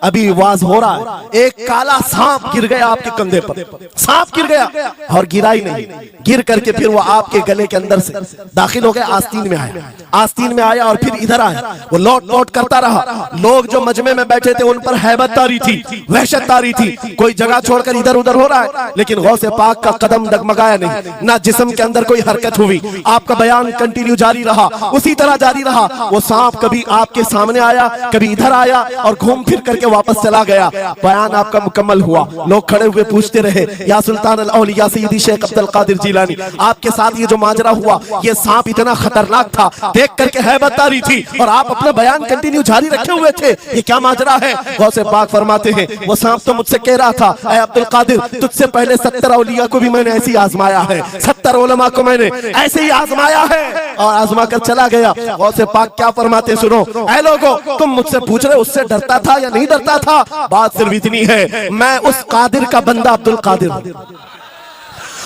अभी वाज हो रहा है, एक काला सांप गिर गया आपके कंधे पर, सांप गिर गया और गिरा ही नहीं, गिर करके फिर वो आपके गले के अंदर से दाखिल हो गया, आस्तीन में आया, आस्तीन में आया और फिर इधर आया, वो लौट लौट करता रहा। लोग जो मजमे में बैठे थे उन पर हैबत तारी थी, वहशत तारी थी, कोई जगह छोड़कर इधर उधर हो रहा है, लेकिन गौसे पाक का कदम डगमगाया नहीं, ना जिस्म के अंदर कोई हरकत हुई, आपका बयान कंटिन्यू जारी रहा, उसी तरह जारी रहा। वो सांप कभी आपके सामने आया, कभी इधर आया और घूम फिर करके वापस चला गया। बयान आपका मुकम्मल हुआ, लोग खड़े हुए पूछते रहे, या सुल्तान अल औलिया सैयदी शेख अब्दुल कादिर जिलानी, आपके साथ ये जो माजरा हुआ, ये सांप इतना खतरनाक था, देख करके हैबत तारी थी और आप अपना बयान कंटिन्यू जारी रखे हुए थे, ये क्या माजरा है? गौसे पाक फरमाते हैं, वो सांप तो मुझसे कह रहा था, ऐ अब्दुल कादिर, तुझसे पहले 70 औलिया को भी मैंने ऐसे ही आजमाया है, 70 उलमा को मैंने ऐसे ही आजमाया है और आजमा कर चला गया। गौसे पाक क्या फरमाते सुनो, ऐ लोगो, तुम मुझसे पूछ रहे उससे डरता था या नहीं डरता था? बात सिर्फ इतनी है, मैं उस कादिर का बंदा अब्दुल कादिर,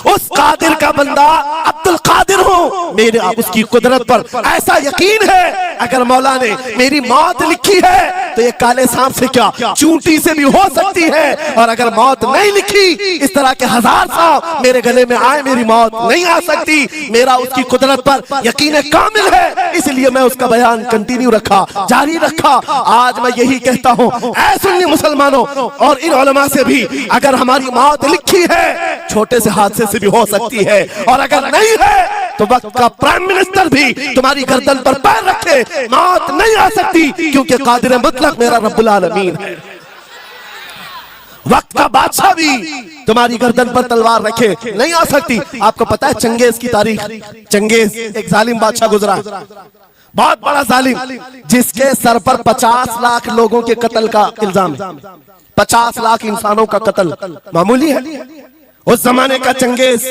उस कादिर का बंदा अब्दुल कादिर हूँ। मेरे उसकी कुदरत पर ऐसा यकीन है, अगर मौला ने मेरी मौत लिखी है तो ये काले सांप से क्या, चूंटी से भी हो सकती है, और अगर मौत नहीं लिखी, इस तरह के 1000 सांप मेरे गले में आए, मेरी मौत नहीं आ सकती। मेरा उसकी कुदरत पर यकीन कामिल है, इसलिए मैं उसका बयान कंटिन्यू रखा, जारी रखा। आज मैं यही कहता हूँ, ऐ सुन्नी मुसलमानों और इन उलमा से भी, अगर हमारी मौत लिखी है, छोटे से हादसे से भी हो सकती है, और अगर नहीं है तो वक्त का प्राइम मिनिस्टर भी तुम्हारी गर्दन पर पैर रखे, मौत नहीं आ सकती, क्योंकि कादिर मुतलक मेरा रब्बुल आलमीन है। वक्त का बादशाह भी तुम्हारी गर्दन पर तलवार रखे, नहीं आ सकती। आपको पता है चंगेज की तारीख? चंगेज एक जालिम बादशाह गुजरा, बहुत बड़ा जालिम, जिसके सर पर 50 लाख लोगों के कत्ल का इल्जाम है। 50 लाख इंसानों का कत्ल मामूली है? उस जमाने का चंगेज,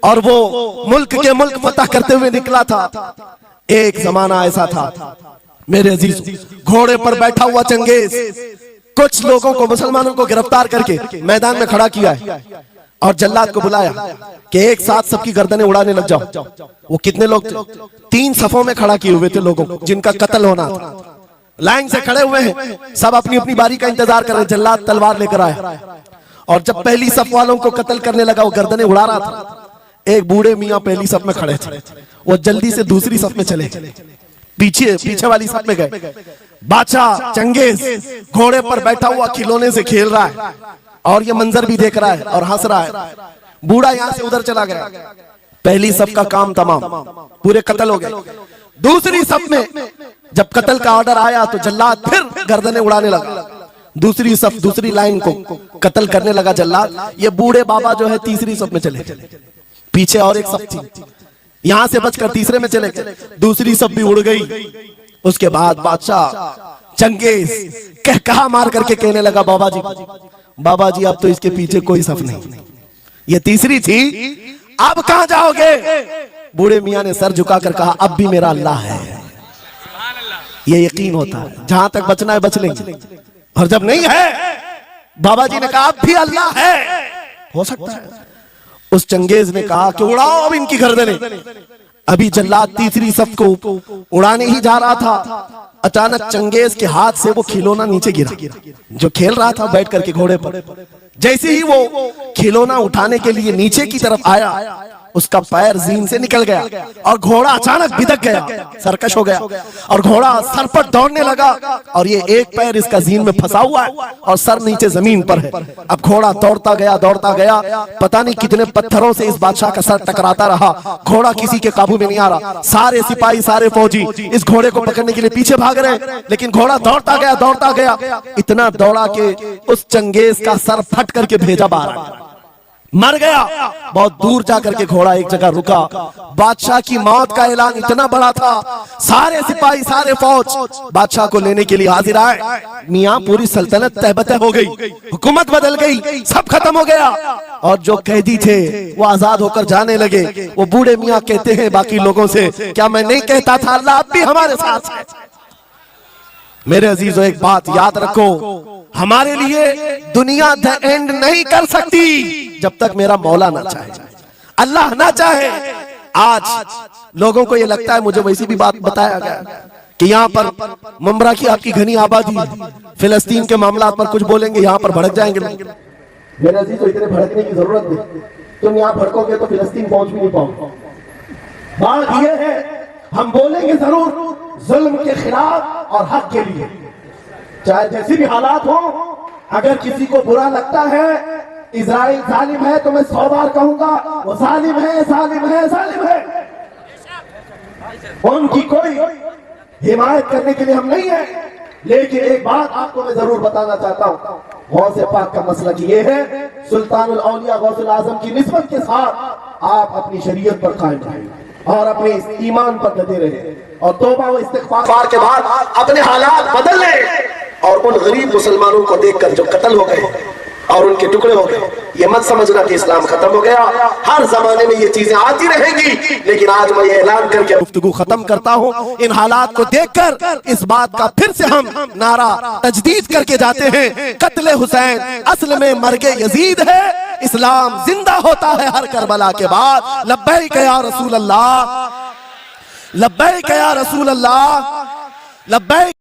और वो मुल्क के मुल्क फतह करते हुए निकला था। एक जमाना ऐसा था मेरे अजीज, घोड़े पर बैठा हुआ चंगेज कुछ लोगों को, मुसलमानों को गिरफ्तार करके मैदान में खड़ा किया है और जल्लाद को बुलाया कि एक साथ सबकी गर्दनें उड़ाने लग जाओ। वो कितने लोग थे? 3 सफों में खड़ा किए हुए थे लोगों को जिनका कत्ल होना था, लाइन से खड़े हुए हैं, सब अपनी अपनी बारी का इंतजार कर रहे हैं। जल्लाद तलवार लेकर आया और जब पहली सफ वालों को कत्ल करने लगा, वो गर्दनें उड़ा रहा था, एक बूढ़े मियाँ पहली सफ में खड़े थे, वो जल्दी से दूसरी सफ में चले, पीछे वाली सफ में गए। बादशाह चंगेज घोड़े पर बैठा हुआ खिलौने से खेल रहा है और ये मंजर भी देख रहा है और हंस रहा है। बूढ़ा यहाँ से उधर चला गया, पहली सफ का काम तमाम, पूरे कत्ल हो गए। दूसरी सफ में जब कत्ल का ऑर्डर आया तो जल्लाद फिर गर्दनें उड़ाने लगा, दूसरी सफ, दूसरी लाइन को कत्ल करने लगा जल्लाद। ये बूढ़े बाबा जो है तीसरी सफ में चले, पीछे और एक सफ थी, यहां से बचकर तीसरे में चले गए, दूसरी सफ भी उड़ गई। उसके बाद बादशाह चंगेज कहा मार करके कहने लगा, बाबा जी अब तो इसके पीछे कोई सफ नहीं, ये तीसरी थी, अब कहां जाओगे? बूढ़े मियां ने सर झुकाकर कहा, अब भी मेरा अल्लाह है। ये यकीन होता है, जहां तक बचना है बच लेंगे, और जब नहीं है, बाबा जी ने कहा अब भी अल्लाह है, हो सकता है। उस चंगेज ने कहा कि उड़ाओ अब इनकी गर्दनें। अभी जल्लाद तीसरी सफ को उड़ाने ही जा रहा था, अचानक चंगेज के हाथ से वो खिलौना नीचे गिरा, जो खेल रहा था बैठ करके घोड़े पर। जैसे ही वो खिलौना उठाने के लिए नीचे की तरफ आया, उसका पैर जीन से निकल गया और घोड़ा अचानक बिदक गया, सरकश हो गया और घोड़ा सर पर दौड़ने लगा, और ये एक पैर इसका जीन में फंसा हुआ है और सर नीचे जमीन पर है। अब घोड़ा दौड़ता गया, पता नहीं कितने पत्थरों से इस बादशाह का सर टकराता रहा, घोड़ा किसी के काबू में नहीं आ रहा। सारे सिपाही, सारे फौजी इस घोड़े को पकड़ने के लिए पीछे भाग रहे, लेकिन घोड़ा दौड़ता गया, इतना दौड़ा कि उस चंगेज का सर फट करके भेजा बाहर, मर गया। बहुत दूर जाकर के घोड़ा एक जगह रुका। बादशाह की मौत का ऐलान इतना बड़ा था, सारे सिपाही, सारे फौज बादशाह को लेने के लिए हाजिर आए। मियां पूरी सल्तनत तहबतह हो गई, हुकूमत बदल गई, सब खत्म हो गया, और जो कैदी थे वो आजाद होकर जाने लगे। वो बूढ़े मियां कहते हैं बाकी लोगों से, क्या मैं नहीं कहता था अल्लाह अब भी हमारे साथ है? मेरे अजीजों, एक बात याद रखो, हमारे लिए दुनिया द एंड नहीं कर सकती जब तक मेरा मौला ना चाहे। अल्लाह ना चाहे। आज लोगों को ये लगता है, मुझे वैसी भी बात बताया गया कि यहाँ पर मुमरा की आपकी घनी आबादी, फिलिस्तीन के मामला पर कुछ बोलेंगे, यहाँ पर भड़क जाएंगे। मेरे अजीज, तो इतने भड़कने की जरूरत नहीं, तुम यहाँ भड़कोगे तो फिलिस्तीन पहुंच भी नहीं पाओगे। बात यह है, हम बोलेंगे जरूर जुल्म के खिलाफ और हक के लिए, चाहे जैसी भी हालात हो। अगर किसी को बुरा लगता है इजराइल जालिम है, तो मैं 100 बार कहूंगा वो जालिम है, जालिम है, जालिम है। उनकी कोई हिमायत करने के लिए हम नहीं है, लेकिन एक बात आपको मैं जरूर बताना चाहता हूं, गौसे पाक का मसला ये है, सुल्तानुल औलिया गौसुल आजम की निस्बत के साथ आप अपनी शरीयत पर कायम रहें और अपने इस ईमान पर लगे रहे और तौबा व इस्तिग़फ़ार के बाद अपने हालात बदल लें। और उन गरीब मुसलमानों को देखकर जो कत्ल हो गए और उनके टुकड़े हो गए, ये मत समझना कि इस्लाम खत्म हो गया। हर जमाने में ये चीजें आती रहेंगी, लेकिन आज मैं ये ऐलान करके गुफ्तगू खत्म करता हूँ। इन हालात को देखकर इस बात का फिर से हम नारा तजदीद करके जाते हैं, कत्ले हुसैन असल में मर्गे यजीद है, इस्लाम जिंदा होता है हर करबला के बाद। लब्बैक या रसूल अल्लाह, लब्बैक या रसूल अल्लाह, लब्बैक।